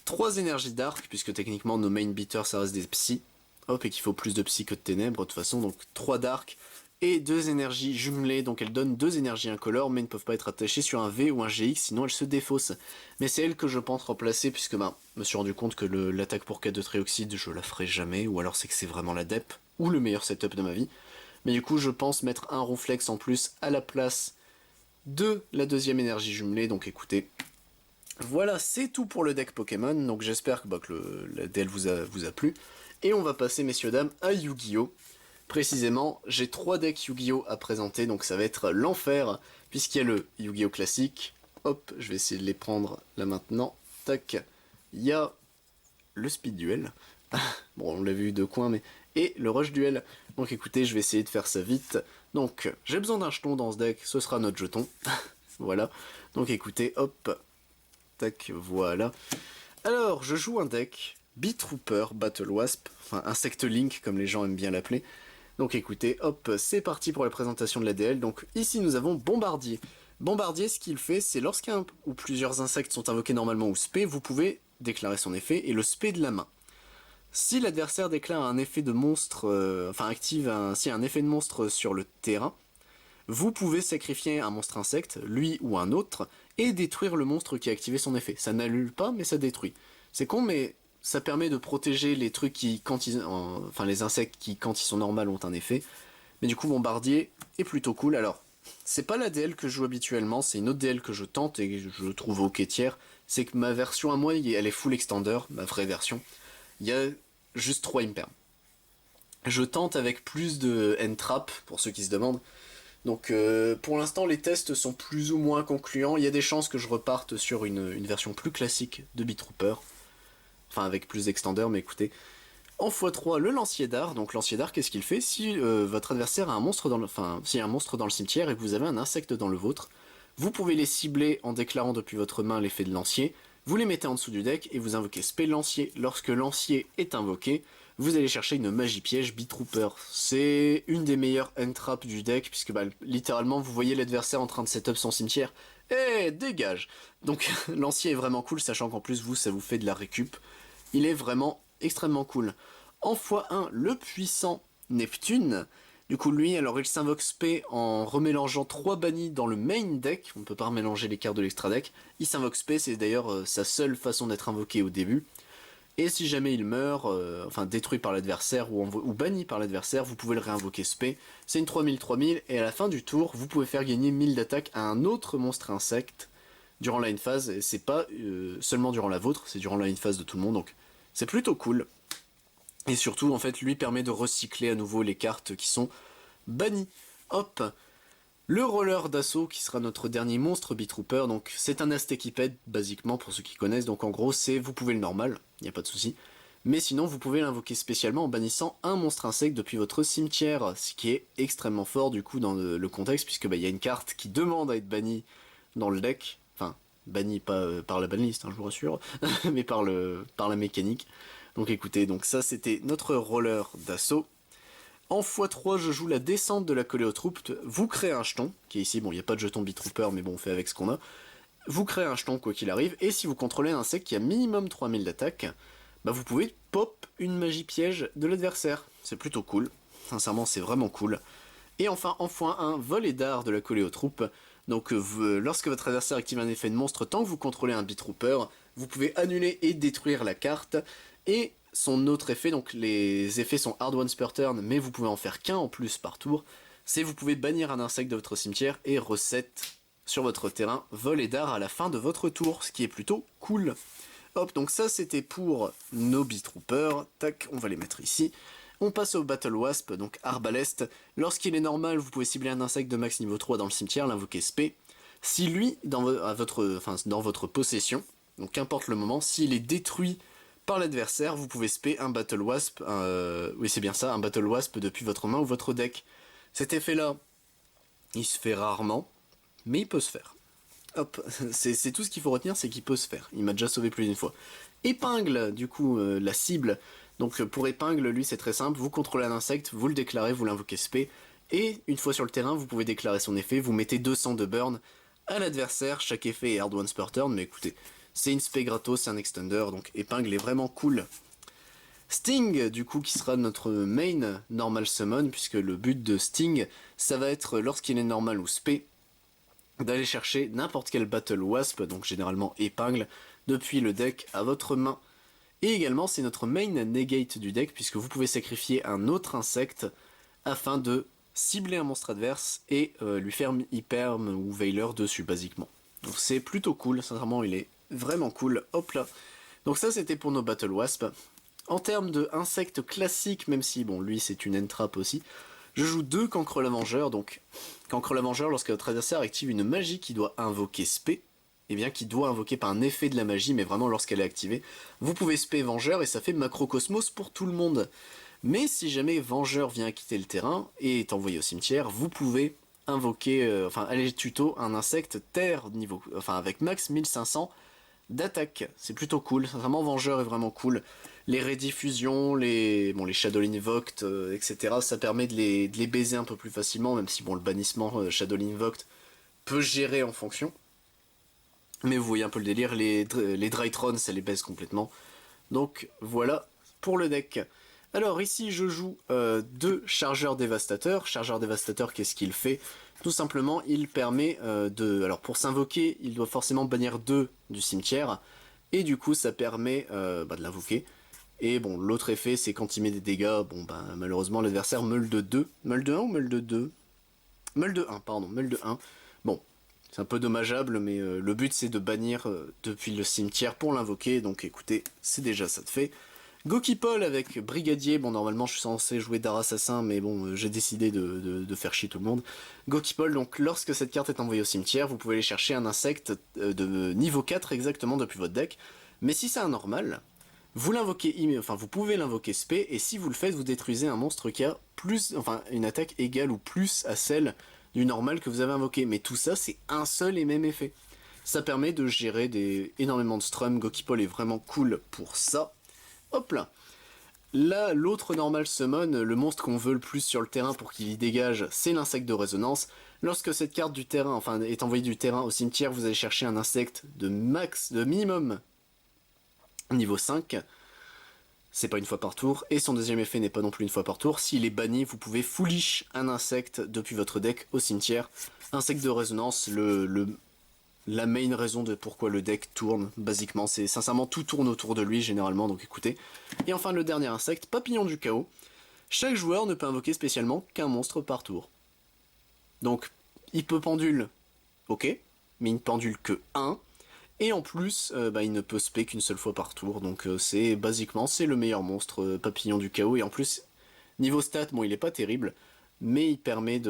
3 énergies dark, puisque techniquement nos main beaters ça reste des psy. Hop, et qu'il faut plus de psy que de ténèbres, de toute façon, donc 3 dark. Et 2 énergies jumelées, donc elles donnent 2 énergies incolores, mais ne peuvent pas être attachées sur un V ou un GX, sinon elles se défaussent. Mais c'est elles que je pense remplacer, puisque je me suis rendu compte que l'attaque pour 4 de Tréoxyde, je la ferai jamais, ou alors c'est que c'est vraiment la DEP, ou le meilleur setup de ma vie. Mais du coup, je pense mettre un Ronflex en plus à la place de la 2e énergie jumelée, donc écoutez. Voilà, c'est tout pour le deck Pokémon, donc j'espère que la DL vous a plu. Et on va passer, messieurs, dames, à Yu-Gi-Oh! Précisément, j'ai 3 decks Yu-Gi-Oh! À présenter, donc ça va être l'enfer, puisqu'il y a le Yu-Gi-Oh! Classique. Hop, je vais essayer de les prendre là maintenant. Tac. Il y a le Speed Duel. Bon, on l'a vu de coin, mais... Et le Rush Duel. Donc écoutez, je vais essayer de faire ça vite. Donc, j'ai besoin d'un jeton dans ce deck, ce sera notre jeton. Voilà. Donc écoutez, hop. Tac, voilà. Alors, je joue un deck Beetrooper Battle Wasp, enfin Insect Link comme les gens aiment bien l'appeler. Donc écoutez, hop, c'est parti pour la présentation de l'ADL. Donc ici nous avons Bombardier. Bombardier, ce qu'il fait, c'est lorsqu'un ou plusieurs insectes sont invoqués normalement ou spé, vous pouvez déclarer son effet et le spé de la main. Si l'adversaire déclare un effet de monstre, active un effet de monstre sur le terrain, vous pouvez sacrifier un monstre insecte, lui ou un autre, et détruire le monstre qui a activé son effet. Ça n'annule pas, mais ça détruit. C'est con, mais ça permet de protéger les trucs qui, les insectes qui, quand ils sont normaux, ont un effet. Mais du coup, Bombardier est plutôt cool. Alors, C'est pas la DL que je joue habituellement, c'est une autre DL que je tente et je trouve ok tiers. C'est que ma version à moi, elle est full extender, ma vraie version. Il y a juste 3 imperm. Je tente avec plus de N-Trap, pour ceux qui se demandent. Donc pour l'instant, les tests sont plus ou moins concluants. Il y a des chances que je reparte sur une version plus classique de Beatrooper. Enfin, avec plus d'extender, mais écoutez. En x3, le lancier d'art. Donc lancier d'art, qu'est-ce qu'il fait? Si votre adversaire a un monstre dans le... Enfin, s'il y a un monstre dans le cimetière et que vous avez un insecte dans le vôtre, vous pouvez les cibler en déclarant depuis votre main l'effet de lancier. Vous les mettez en dessous du deck et vous invoquez spell lancier. Lorsque lancier est invoqué, vous allez chercher une magie piège Beatrooper. C'est une des meilleures end-traps du deck, puisque bah, littéralement vous voyez l'adversaire en train de setup son cimetière. Eh, dégage! Donc lancier est vraiment cool, sachant qu'en plus vous, ça vous fait de la récup. Il est vraiment extrêmement cool. En x1, le puissant Neptune. Du coup, lui, alors il s'invoque spé en remélangeant 3 bannis dans le main deck. On ne peut pas remélanger les cartes de l'extra deck. Il s'invoque spé, c'est d'ailleurs sa seule façon d'être invoqué au début. Et si jamais il meurt, enfin détruit par l'adversaire ou banni par l'adversaire, vous pouvez le réinvoquer spé. C'est une 3000-3000 et à la fin du tour, vous pouvez faire gagner 1000 d'attaque à un autre monstre insecte durant la phase. Et c'est pas seulement durant la vôtre, c'est durant la phase de tout le monde. Donc c'est plutôt cool. Et surtout, en fait, lui permet de recycler à nouveau les cartes qui sont bannies. Hop. Le roller d'assaut qui sera notre dernier monstre Beatrooper, donc c'est un Aztekiped basiquement pour ceux qui connaissent, donc en gros c'est vous pouvez le normal, il n'y a pas de souci, mais sinon vous pouvez l'invoquer spécialement en bannissant un monstre insecte depuis votre cimetière, ce qui est extrêmement fort du coup dans le contexte, puisque bah, y a une carte qui demande à être bannie dans le deck, enfin bannie pas par la banlist, hein, je vous rassure, mais par la mécanique. Donc écoutez, donc ça c'était notre roller d'assaut. En x3, je joue la descente de la collée aux troupes. Vous créez un jeton, qui est ici, bon, il n'y a pas de jeton Beatrooper, mais bon, on fait avec ce qu'on a. Vous créez un jeton, quoi qu'il arrive, et si vous contrôlez un insecte qui a minimum 3000 d'attaque, bah vous pouvez pop une magie piège de l'adversaire. C'est plutôt cool. Sincèrement, c'est vraiment cool. Et enfin, en x1, vol et dard de la collée aux troupes. Donc, lorsque votre adversaire active un effet de monstre, tant que vous contrôlez un Beatrooper, vous pouvez annuler et détruire la carte. Et son autre effet, donc les effets sont hard once per turn, mais vous pouvez en faire qu'un en plus par tour, c'est vous pouvez bannir un insecte de votre cimetière et reset sur votre terrain vol et dard à la fin de votre tour, ce qui est plutôt cool. Hop, donc ça c'était pour nos Beatroopers, tac, on va les mettre ici. On passe au Battle Wasp, donc Arbalest. Lorsqu'il est normal, vous pouvez cibler un insecte de max niveau 3 dans le cimetière, l'invoquer spé. Si lui, dans votre possession, donc qu'importe le moment, s'il est détruit par l'adversaire, vous pouvez spé un Battle Wasp, oui c'est bien ça, un Battle Wasp depuis votre main ou votre deck. Cet effet-là, il se fait rarement, mais il peut se faire. Hop, c'est tout ce qu'il faut retenir, c'est qu'il peut se faire. Il m'a déjà sauvé plus d'une fois. Épingle, du coup, la cible. Donc pour épingle, lui c'est très simple, vous contrôlez un insecte, vous le déclarez, vous l'invoquez spé, et une fois sur le terrain, vous pouvez déclarer son effet, vous mettez 200 de burn à l'adversaire, chaque effet est hard once per turn, mais écoutez, c'est une spé gratos, c'est un extender, donc épingle est vraiment cool. Sting, du coup, qui sera notre main normal summon, puisque le but de Sting, ça va être, lorsqu'il est normal ou spé, d'aller chercher n'importe quel Battle Wasp, donc généralement épingle, depuis le deck à votre main. Et également, c'est notre main negate du deck, puisque vous pouvez sacrifier un autre insecte afin de cibler un monstre adverse et lui faire hyperm ou veiler dessus, basiquement. Donc c'est plutôt cool, sincèrement, il est vraiment cool. Hop là. Donc ça, c'était pour nos Battle Wasp. En termes de insectes classiques, même si, bon, lui, c'est une entrap aussi, je joue 2 Cancre l'Avengeur. Donc, Cancre l'Avengeur, lorsque votre adversaire active une magie qui doit invoquer spé, et bien qui doit invoquer par un effet de la magie, mais vraiment lorsqu'elle est activée, vous pouvez spé Vengeur et ça fait Macrocosmos pour tout le monde. Mais si jamais Vengeur vient quitter le terrain et est envoyé au cimetière, vous pouvez invoquer, aller tuto un insecte terre niveau, avec max 1500 d'attaque. C'est plutôt cool, sincèrement Vengeur est vraiment cool. Les rediffusions, les Shadowlin Invoked, etc. Ça permet de les baiser un peu plus facilement, même si bon le bannissement Shadowlin Invoked peut gérer en fonction. Mais vous voyez un peu le délire, les Drytrons, ça les baisse complètement. Donc voilà pour le deck. Alors ici je joue 2 chargeurs dévastateurs. Chargeur dévastateur, qu'est-ce qu'il fait? Tout simplement, il permet de... Alors pour s'invoquer, il doit forcément bannir 2 du cimetière. Et du coup ça permet de l'invoquer. Et bon, l'autre effet, c'est quand il met des dégâts, bon bah malheureusement l'adversaire meule de 2. Meule de 1 ou meule de 2? Meule de 1, pardon, meule de 1. Bon, c'est un peu dommageable, mais le but c'est de bannir depuis le cimetière pour l'invoquer, donc écoutez, c'est déjà ça de fait. Gokipol avec Brigadier, bon normalement je suis censé jouer Dara Assassin, mais bon j'ai décidé de faire chier tout le monde. Gokipol, donc lorsque cette carte est envoyée au cimetière, vous pouvez aller chercher un insecte de niveau 4 exactement depuis votre deck, mais si c'est un normal, vous l'invoquez, enfin vous pouvez l'invoquer spé, et si vous le faites, vous détruisez un monstre qui a plus, enfin une attaque égale ou plus à celle du normal que vous avez invoqué, mais tout ça c'est un seul et même effet. Ça permet de gérer énormément de strum, Gokipol est vraiment cool pour ça. Hop là. Là, l'autre normal summon, le monstre qu'on veut le plus sur le terrain pour qu'il y dégage, c'est l'insecte de résonance. Lorsque cette carte du terrain, enfin est envoyée du terrain au cimetière, vous allez chercher un insecte de minimum niveau 5. C'est pas une fois par tour, et son deuxième effet n'est pas non plus une fois par tour. S'il est banni, vous pouvez foolish un insecte depuis votre deck au cimetière. Insecte de résonance, la main raison de pourquoi le deck tourne, basiquement, c'est sincèrement tout tourne autour de lui généralement, donc écoutez. Et enfin le dernier insecte, Papillon du Chaos. Chaque joueur ne peut invoquer spécialement qu'un monstre par tour. Donc, il peut pendule, ok, mais il ne pendule que 1. Et en plus, il ne peut spé qu'une seule fois par tour, donc c'est basiquement c'est le meilleur monstre, Papillon du Chaos. Et en plus, niveau stat, bon il est pas terrible, mais il permet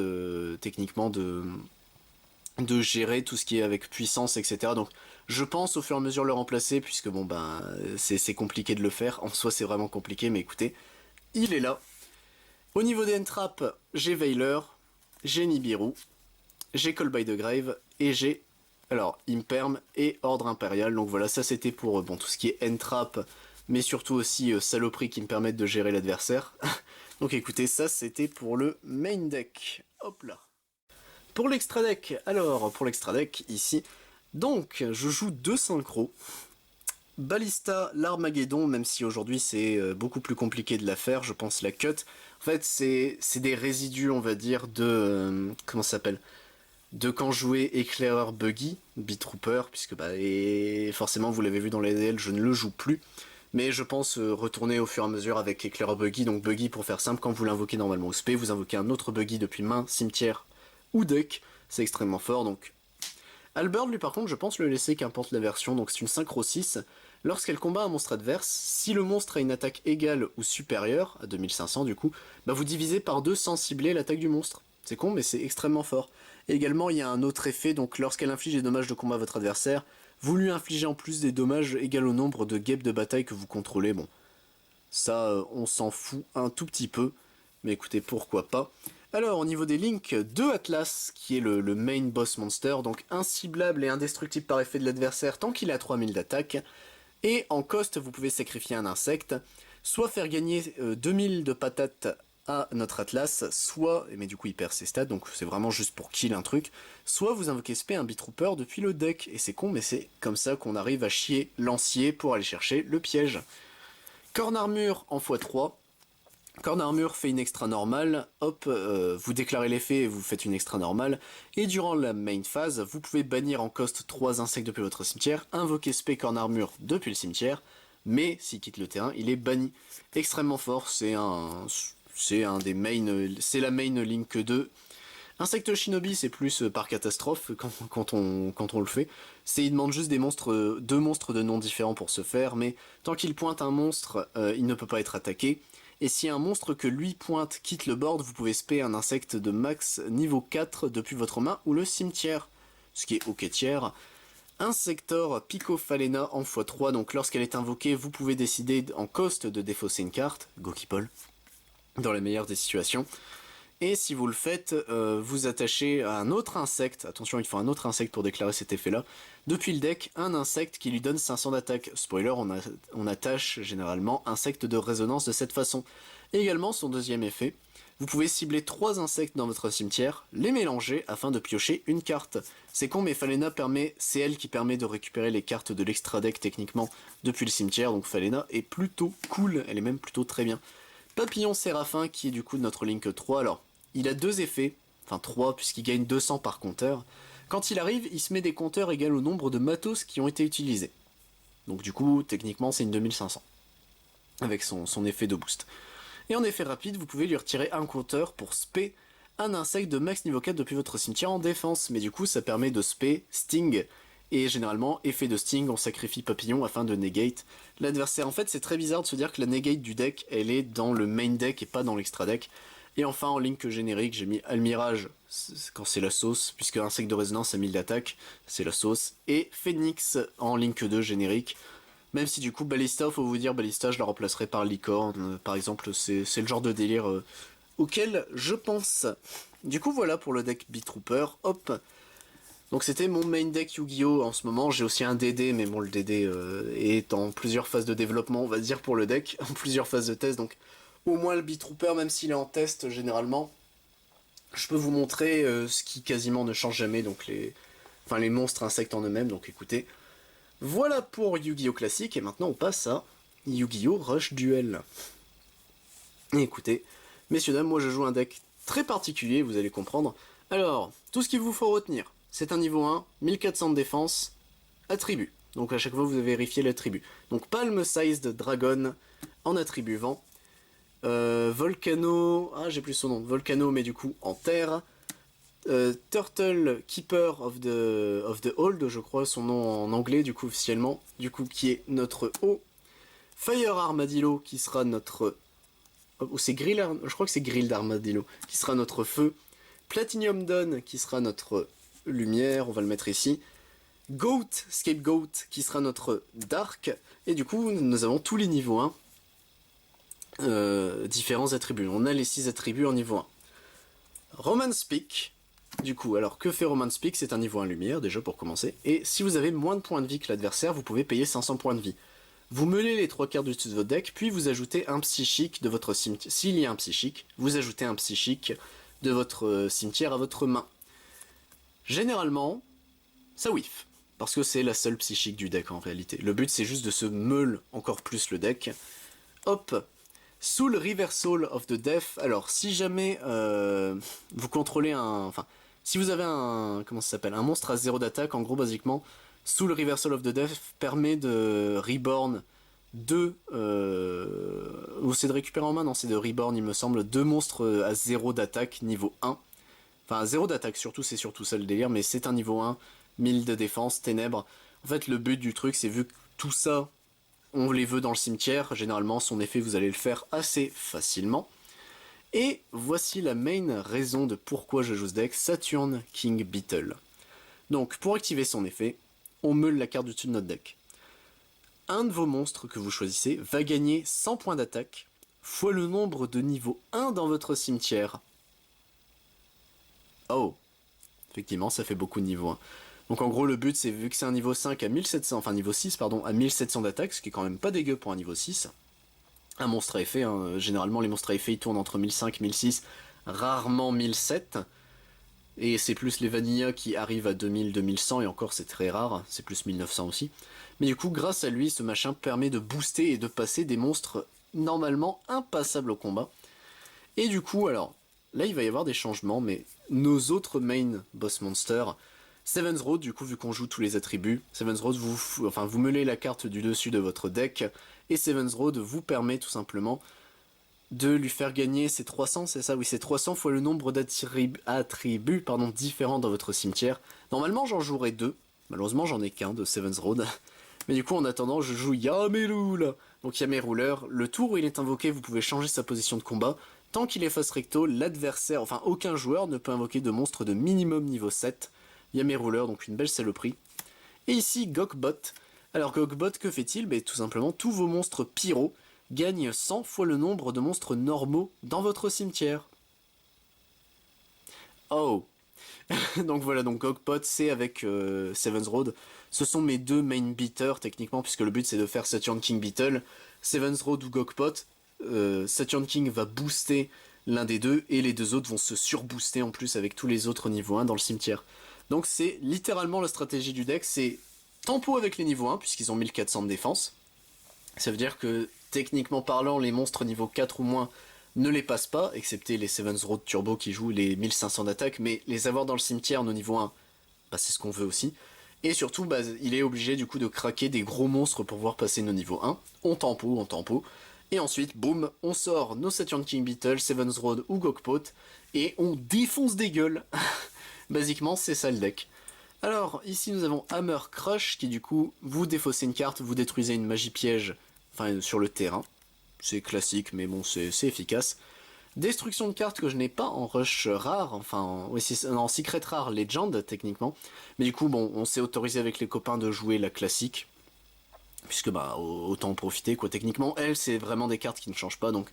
techniquement de gérer tout ce qui est avec puissance, etc. Donc je pense au fur et à mesure le remplacer, puisque bon c'est compliqué de le faire. En soi c'est vraiment compliqué, mais écoutez, il est là. Au niveau des entraps, j'ai Veiler, j'ai Nibiru, j'ai Call by the Grave, et j'ai alors Imperm et Ordre Impérial. Donc voilà, ça c'était pour tout ce qui est entrap, mais surtout aussi saloperie qui me permettent de gérer l'adversaire. Donc écoutez, ça c'était pour le main deck. Hop là. Pour l'extra deck, alors pour l'extra deck ici, donc je joue 2 synchros. Ballista, l'Armageddon, même si aujourd'hui c'est beaucoup plus compliqué de la faire, je pense la cut. En fait c'est des résidus on va dire de... comment ça s'appelle, de quand jouer éclaireur buggy, Beatrooper, puisque et forcément vous l'avez vu dans les DL, je ne le joue plus. Mais je pense retourner au fur et à mesure avec éclaireur buggy, donc buggy pour faire simple, quand vous l'invoquez normalement au spé, vous invoquez un autre buggy depuis main, cimetière ou deck, c'est extrêmement fort, donc... Albert, lui par contre, je pense le laisser qu'importe la version, donc c'est une synchro 6. Lorsqu'elle combat un monstre adverse, si le monstre a une attaque égale ou supérieure, à 2500 du coup, vous divisez par 2 sans cibler l'attaque du monstre. C'est con, mais c'est extrêmement fort. Et également, il y a un autre effet, donc lorsqu'elle inflige des dommages de combat à votre adversaire, vous lui infligez en plus des dommages égal au nombre de guêpes de bataille que vous contrôlez. Bon, ça, on s'en fout un tout petit peu, mais écoutez, pourquoi pas. Alors, au niveau des links, 2 Atlas, qui est le main boss monster, donc inciblable et indestructible par effet de l'adversaire tant qu'il est à 3000 d'attaque. Et en cost, vous pouvez sacrifier un insecte, soit faire gagner 2000 de patates à notre Atlas, soit, mais du coup il perd ses stats, donc c'est vraiment juste pour kill un truc, soit vous invoquez spé un Beatrooper depuis le deck, et c'est con, mais c'est comme ça qu'on arrive à chier lancier pour aller chercher le piège. Corne armure en x3, Corne armure fait une extra normale, hop, vous déclarez l'effet et vous faites une extra normale, et durant la main phase, vous pouvez bannir en cost 3 insectes depuis votre cimetière, invoquer spé corne armure depuis le cimetière, mais s'il quitte le terrain, il est banni. Extrêmement fort, c'est un des main, c'est la main Link 2. Insecte Shinobi, c'est plus par catastrophe quand on le fait. Il demande juste deux monstres de noms différents pour se faire, mais tant qu'il pointe un monstre, il ne peut pas être attaqué. Et si un monstre que lui pointe quitte le board, vous pouvez spé un insecte de max niveau 4 depuis votre main ou le cimetière, ce qui est ok tiers. Insector Picofalena en x3, donc lorsqu'elle est invoquée, vous pouvez décider en cost de défausser une carte, Gokipol, dans la meilleure des situations. Et si vous le faites, vous attachez à un autre insecte, attention il faut un autre insecte pour déclarer cet effet là, depuis le deck, un insecte qui lui donne 500 d'attaque. Spoiler, on attache généralement insecte de résonance de cette façon. Et également son deuxième effet, vous pouvez cibler 3 insectes dans votre cimetière, les mélanger afin de piocher une carte. C'est con mais Falena c'est elle qui permet de récupérer les cartes de l'extra deck techniquement depuis le cimetière, donc Falena est plutôt cool, elle est même plutôt très bien. Papillon Séraphin qui est du coup notre Link 3, alors... Il a 2 effets, enfin 3 puisqu'il gagne 200 par compteur. Quand il arrive, il se met des compteurs égaux au nombre de matos qui ont été utilisés. Donc du coup, techniquement, c'est une 2500. Avec son effet de boost. Et en effet rapide, vous pouvez lui retirer un compteur pour spé un insecte de max niveau 4 depuis votre cimetière en défense. Mais du coup, ça permet de spé, sting, et généralement, effet de sting, on sacrifie papillon afin de negate l'adversaire. En fait, c'est très bizarre de se dire que la negate du deck, elle est dans le main deck et pas dans l'extra deck. Et enfin, en link générique, j'ai mis Almirage quand c'est la sauce, puisque insecte de résonance à 1000 d'attaque, c'est la sauce. Et Phoenix en link 2 générique. Même si du coup, Ballista, faut vous dire, Ballista, je la remplacerai par Licorne, par exemple, c'est le genre de délire auquel je pense. Du coup, voilà pour le deck Beatrooper, hop. Donc c'était mon main deck Yu-Gi-Oh! En ce moment, j'ai aussi un DD, mais bon, le DD est en plusieurs phases de développement, on va dire, pour le deck, en plusieurs phases de test, donc au moins le Beatrooper, même s'il est en test, généralement, je peux vous montrer ce qui quasiment ne change jamais, donc les monstres insectes en eux-mêmes, donc écoutez. Voilà pour Yu-Gi-Oh! Classique, et maintenant on passe à Yu-Gi-Oh! Rush Duel. Et écoutez, messieurs dames, moi je joue un deck très particulier, vous allez comprendre. Alors, tout ce qu'il vous faut retenir, c'est un niveau 1, 1400 de défense, attribut. Donc à chaque fois vous avez vérifié l'attribut. Donc Palm Sized Dragon en attribut vent. Volcano, j'ai plus son nom, Volcano mais du coup en terre. Turtle Keeper of the Hold, je crois son nom en anglais du coup officiellement, du coup qui est notre eau. Fire Armadillo qui sera notre... Oh, c'est Grill, je crois que c'est Grilled Armadillo qui sera notre feu. Platinum Dawn qui sera notre lumière, on va le mettre ici. Goat, Scapegoat qui sera notre dark. Et du coup nous avons tous les niveaux 1. Différents attributs. On a les 6 attributs en niveau 1. Romance Peak. Du coup, alors que fait Romance Peak? C'est un niveau 1 lumière, déjà pour commencer. Et si vous avez moins de points de vie que l'adversaire, vous pouvez payer 500 points de vie. Vous meulez les 3 cartes du dessus de votre deck, puis vous ajoutez un psychique de votre cimetière. S'il y a un psychique, vous ajoutez un psychique de votre cimetière à votre main. Généralement, ça whiff. Parce que c'est la seule psychique du deck en réalité. Le but c'est juste de se meule encore plus le deck. Hop. Soul Reversal of the Death. Alors, si jamais vous contrôlez un... Enfin, si vous avez un... Comment ça s'appelle? Un monstre à 0 d'attaque, en gros, basiquement, Soul Reversal of the Death permet de reborn 2... Ou c'est de récupérer en main? Non, c'est de reborn, il me semble, 2 monstres à 0 d'attaque, niveau 1. Enfin, à 0 d'attaque, surtout, c'est surtout ça le délire, mais c'est un niveau 1, 1000 de défense, ténèbres. En fait, le but du truc, c'est vu que tout ça... On les veut dans le cimetière, généralement son effet vous allez le faire assez facilement. Et voici la main raison de pourquoi je joue ce deck, Saturn King Beetle. Donc pour activer son effet, on meule la carte du dessus de notre deck. Un de vos monstres que vous choisissez va gagner 100 points d'attaque, fois le nombre de niveau 1 dans votre cimetière. Oh, effectivement ça fait beaucoup de niveau 1. Donc en gros le but c'est vu que c'est un niveau 5 à 1700, enfin niveau 6 pardon, à 1700 d'attaque, ce qui est quand même pas dégueu pour un niveau 6. Un monstre à effet, généralement les monstres à effet ils tournent entre 1005 et 1006, rarement 1007. Et c'est plus les Vanilla qui arrivent à 2000, 2100 et encore c'est très rare, c'est plus 1900 aussi. Mais du coup grâce à lui ce machin permet de booster et de passer des monstres normalement impassables au combat. Et du coup alors, là il va y avoir des changements mais nos autres main boss monsters... Seven's Road, du coup, vu qu'on joue tous les attributs, Seven's Road, vous meulez la carte du dessus de votre deck, et Seven's Road vous permet tout simplement de lui faire gagner ses 300, c'est ça? Oui, c'est 300 fois le nombre d'attributs différents dans votre cimetière. Normalement, j'en jouerai 2, malheureusement, j'en ai qu'un de Seven's Road. Mais du coup, en attendant, je joue Yamerul. Donc Yamerul, le tour où il est invoqué, vous pouvez changer sa position de combat. Tant qu'il est face recto, l'adversaire, enfin aucun joueur ne peut invoquer de monstre de minimum niveau 7. Yamerul, donc une belle saloperie. Et ici, Gokbot. Alors Gokbot, que fait-il? Tout simplement, tous vos monstres pyro gagnent 100 fois le nombre de monstres normaux dans votre cimetière. Oh. Donc voilà, donc Gokbot, c'est avec Seven's Road. Ce sont mes deux main beaters, techniquement, puisque le but c'est de faire Saturn King Beetle. Seven's Road ou Gokbot, Saturn King va booster l'un des deux, et les deux autres vont se surbooster en plus avec tous les autres niveaux 1 dans le cimetière. Donc c'est littéralement la stratégie du deck, c'est tempo avec les niveaux 1, puisqu'ils ont 1400 de défense. Ça veut dire que, techniquement parlant, les monstres niveau 4 ou moins ne les passent pas, excepté les Seven's Road Turbo qui jouent les 1500 d'attaque, mais les avoir dans le cimetière nos niveau 1, c'est ce qu'on veut aussi. Et surtout, il est obligé du coup de craquer des gros monstres pour pouvoir passer nos niveau 1. On tempo. Et ensuite, boum, on sort nos Saturn King Beetle, Seven's Road ou Gokpot, et on défonce des gueules. Basiquement, c'est ça le deck. Alors, ici nous avons Hammer Crush, qui du coup, vous défaussez une carte, vous détruisez une magie piège, enfin sur le terrain. C'est classique, mais bon, c'est efficace. Destruction de cartes que je n'ai pas en rush rare, enfin, oui, en secret rare legend, techniquement. Mais du coup, bon, on s'est autorisé avec les copains de jouer la classique. Puisque, bah, autant en profiter, quoi. Techniquement, elle, c'est vraiment des cartes qui ne changent pas, donc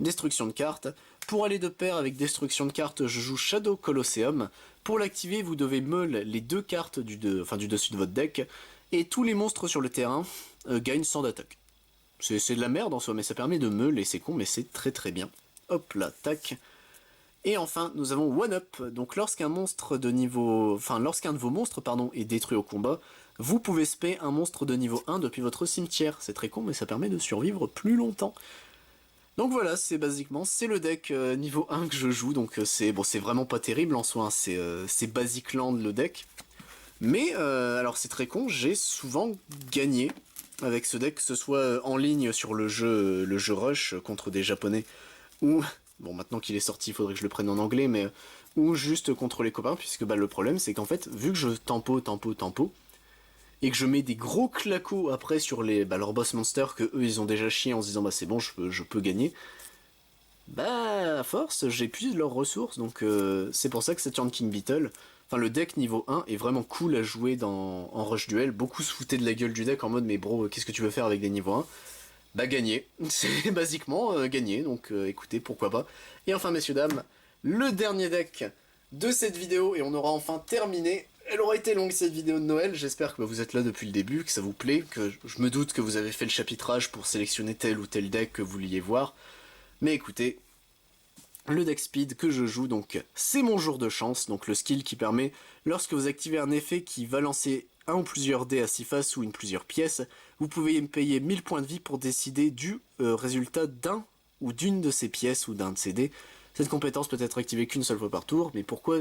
destruction de cartes. Pour aller de pair avec destruction de cartes, je joue Shadow Colosseum. Pour l'activer, vous devez meul les deux cartes du dessus de votre deck, et tous les monstres sur le terrain gagnent 100 d'attaque. C'est de la merde en soi, mais ça permet de meul, et c'est con, mais c'est très très bien. Hop là, tac. Et enfin, nous avons One Up. Donc lorsqu'un monstre de niveau... Enfin, lorsqu'un de vos monstres, pardon, est détruit au combat, vous pouvez spé un monstre de niveau 1 depuis votre cimetière. C'est très con, mais ça permet de survivre plus longtemps. Donc voilà, c'est basiquement, c'est le deck niveau 1 que je joue, donc c'est bon, c'est vraiment pas terrible en soi, hein, c'est Basic Land le deck. Mais, alors c'est très con, j'ai souvent gagné avec ce deck, que ce soit en ligne sur le jeu Rush contre des japonais, ou, bon maintenant qu'il est sorti, il faudrait que je le prenne en anglais, mais, ou juste contre les copains, puisque bah, le problème c'est qu'en fait, vu que je tempo, et que je mets des gros claquos après sur leur boss monster que eux ils ont déjà chié en se disant bah c'est bon je peux gagner, bah à force j'épuise leurs ressources, donc c'est pour ça que Saturn King Beetle, enfin le deck niveau 1 est vraiment cool à jouer en Rush Duel. Beaucoup se foutaient de la gueule du deck en mode mais bro qu'est-ce que tu veux faire avec des niveaux 1? Bah gagner, c'est basiquement gagner, donc écoutez pourquoi pas. Et enfin messieurs dames, le dernier deck de cette vidéo et on aura enfin terminé. Elle aura été longue cette vidéo de Noël, j'espère que vous êtes là depuis le début, que ça vous plaît, que je me doute que vous avez fait le chapitrage pour sélectionner tel ou tel deck que vous vouliez voir. Mais écoutez, le deck speed que je joue, donc c'est mon jour de chance, donc le skill qui permet, lorsque vous activez un effet qui va lancer un ou plusieurs dés à 6 faces ou une plusieurs pièces, vous pouvez me payer 1000 points de vie pour décider du résultat d'un ou d'une de ces pièces ou d'un de ces dés. Cette compétence peut être activée qu'une seule fois par tour, mais pourquoi,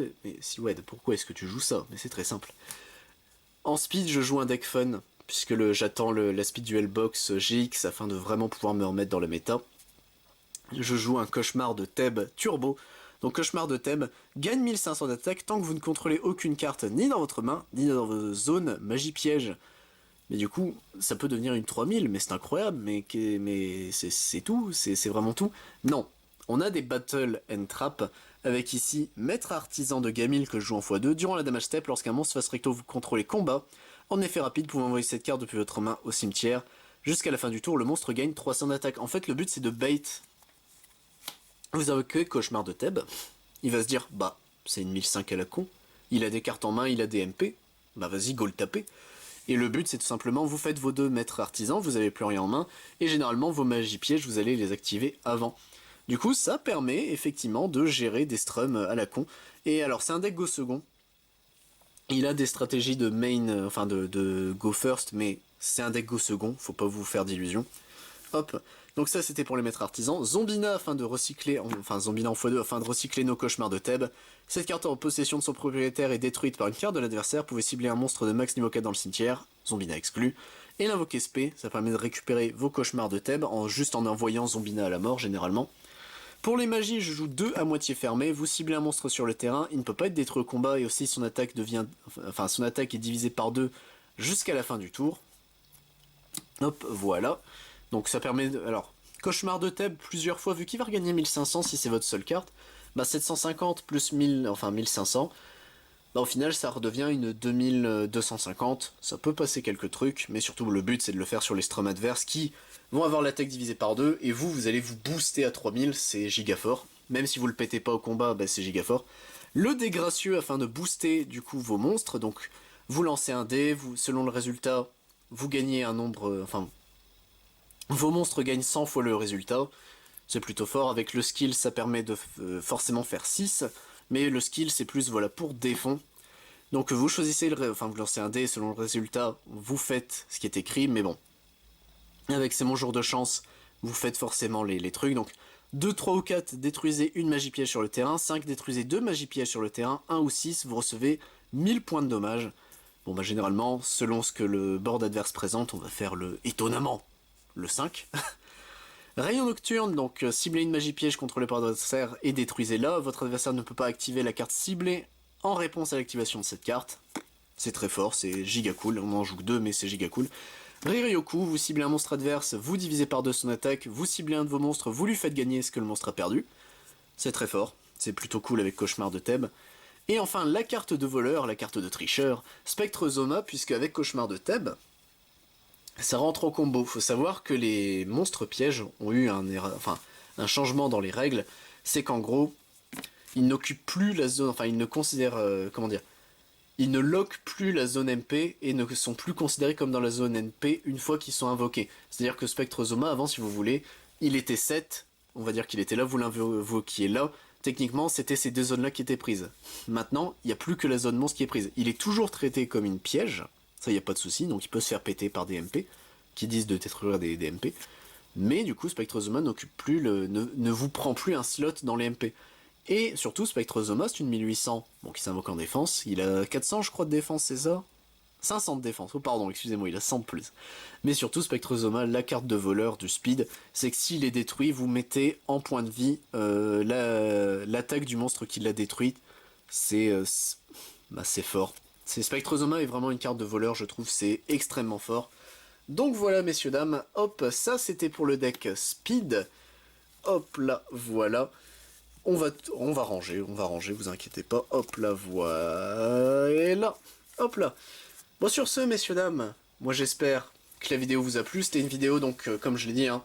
pourquoi est-ce que tu joues ça? Mais c'est très simple. En speed, je joue un deck fun, puisque j'attends la speed duel box GX afin de vraiment pouvoir me remettre dans le méta. Je joue un cauchemar de Thèbes turbo. Donc cauchemar de Thèbes gagne 1500 d'attaque tant que vous ne contrôlez aucune carte ni dans votre main, ni dans vos zones magie piège. Mais du coup, ça peut devenir une 3000, mais c'est incroyable, mais c'est tout, c'est vraiment tout. Non, on a des Battle and Trap, avec ici Maître Artisan de Gamil que je joue en x2. Durant la damage step, lorsqu'un monstre face recto vous contrôlez combat, en effet rapide, vous pouvez envoyer cette carte depuis votre main au cimetière. Jusqu'à la fin du tour, le monstre gagne 300 d'attaque. En fait, le but c'est de bait. Vous avez que Cauchemar de Thèbes, il va se dire, bah, c'est une 1005 à la con, il a des cartes en main, il a des MP, bah vas-y, go le taper. Et le but c'est tout simplement, vous faites vos deux maîtres artisans, vous avez plus rien en main, et généralement vos magies pièges, vous allez les activer avant. Du coup, ça permet effectivement de gérer des strums à la con. Et alors, c'est un deck go second. Il a des stratégies de main, enfin de go first, mais c'est un deck go second, faut pas vous faire d'illusions. Hop, donc ça c'était pour les maîtres artisans. Zombina afin de recycler, enfin Zombina en x2 afin de recycler nos cauchemars de Thèbes. Cette carte en possession de son propriétaire est détruite par une carte de l'adversaire. Vous pouvez cibler un monstre de max niveau 4 dans le cimetière, Zombina exclu. Et l'invoquer spé, ça permet de récupérer vos cauchemars de Thèbes juste en envoyant Zombina à la mort généralement. Pour les magies, je joue 2 à moitié fermées. Vous ciblez un monstre sur le terrain, il ne peut pas être détruit au combat et aussi son attaque son attaque est divisée par 2 jusqu'à la fin du tour. Hop, voilà. Donc ça permet de... Alors, Cauchemar de Thèbes plusieurs fois, vu qu'il va regagner 1500 si c'est votre seule carte, bah 750 plus 1000, enfin 1500, bah au final ça redevient une 2250, ça peut passer quelques trucs, mais surtout le but c'est de le faire sur les strums adverses qui vont avoir l'attaque divisée par 2, et vous allez vous booster à 3000, c'est giga fort, même si vous le pétez pas au combat, bah c'est giga fort. Le dé gracieux afin de booster du coup vos monstres, donc vous lancez un dé, selon le résultat, vous gagnez un nombre, vos monstres gagnent 100 fois le résultat, c'est plutôt fort. Avec le skill, ça permet de forcément faire 6, mais le skill, c'est plus voilà pour défond. Donc vous choisissez, vous lancez un dé, selon le résultat, vous faites ce qui est écrit, mais bon. Avec c'est mon jour de chance, vous faites forcément les trucs. Donc 2, 3 ou 4, détruisez une magie piège sur le terrain. 5, détruisez 2 magies pièges sur le terrain. 1 ou 6, vous recevez 1000 points de dommage. Bon bah généralement, selon ce que le board adverse présente, on va faire étonnamment, le 5. Rayon nocturne, donc ciblez une magie piège contre le adversaire et détruisez-la. Votre adversaire ne peut pas activer la carte ciblée en réponse à l'activation de cette carte. C'est très fort, c'est giga cool. On en joue que 2, mais c'est giga cool. Riryoku, vous ciblez un monstre adverse, vous divisez par 2 son attaque, vous ciblez un de vos monstres, vous lui faites gagner ce que le monstre a perdu. C'est très fort, c'est plutôt cool avec Cauchemar de Thèbes. Et enfin, la carte de voleur, la carte de tricheur, Spectre Zoma, puisque avec Cauchemar de Thèbes, ça rentre en combo. Faut savoir que les monstres pièges ont eu un changement dans les règles, c'est qu'en gros, ils n'occupent plus la zone, enfin ils ne considèrent, comment dire, ils ne lockent plus la zone MP et ne sont plus considérés comme dans la zone NP une fois qu'ils sont invoqués. C'est-à-dire que Spectre Zoma, avant, si vous voulez, il était 7, on va dire qu'il était là, vous l'invoquiez là, techniquement, c'était ces 2 zones-là qui étaient prises. Maintenant, il n'y a plus que la zone monstre qui est prise. Il est toujours traité comme une piège, ça, il n'y a pas de souci, donc il peut se faire péter par des MP, qui disent de détruire des MP, mais du coup, Spectre Zoma n'occupe plus ne vous prend plus un slot dans les MP. Et surtout, Spectre Zoma, c'est une 1800, bon, qui s'invoque en défense. Il a 400, je crois, de défense, c'est ça? 500 de défense, oh pardon, excusez-moi, il a 100 de plus. Mais surtout, Spectre Zoma, la carte de voleur du speed, c'est que s'il est détruit, vous mettez en point de vie l'attaque du monstre qui l'a détruit. C'est fort. Spectre Zoma est vraiment une carte de voleur, je trouve, c'est extrêmement fort. Donc voilà, messieurs, dames, hop, ça c'était pour le deck speed. Hop là, voilà. On va ranger, vous inquiétez pas. Hop là, voilà. Hop là. Bon, sur ce, messieurs, dames, moi j'espère que la vidéo vous a plu. C'était une vidéo, donc, comme je l'ai dit, hein,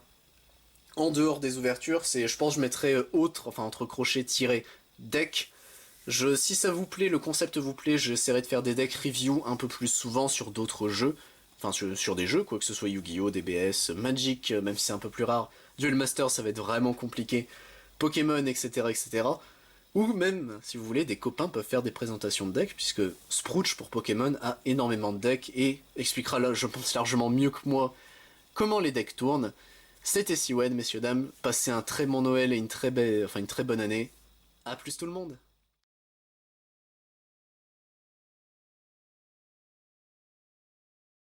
en dehors des ouvertures. Je pense que je mettrai autre, enfin, entre crochets, tiré, deck. Si ça vous plaît, le concept vous plaît, j'essaierai de faire des decks review un peu plus souvent sur d'autres jeux. Enfin, sur des jeux, quoi que ce soit Yu-Gi-Oh!, DBS, Magic, même si c'est un peu plus rare. Duel Master, ça va être vraiment compliqué. Pokémon, etc., etc. Ou même, si vous voulez, des copains peuvent faire des présentations de decks, puisque Sprouch pour Pokémon a énormément de decks et expliquera là, je pense, largement mieux que moi comment les decks tournent. C'était Siwen, messieurs, dames. Passez un très bon Noël et une très bonne année. A plus tout le monde!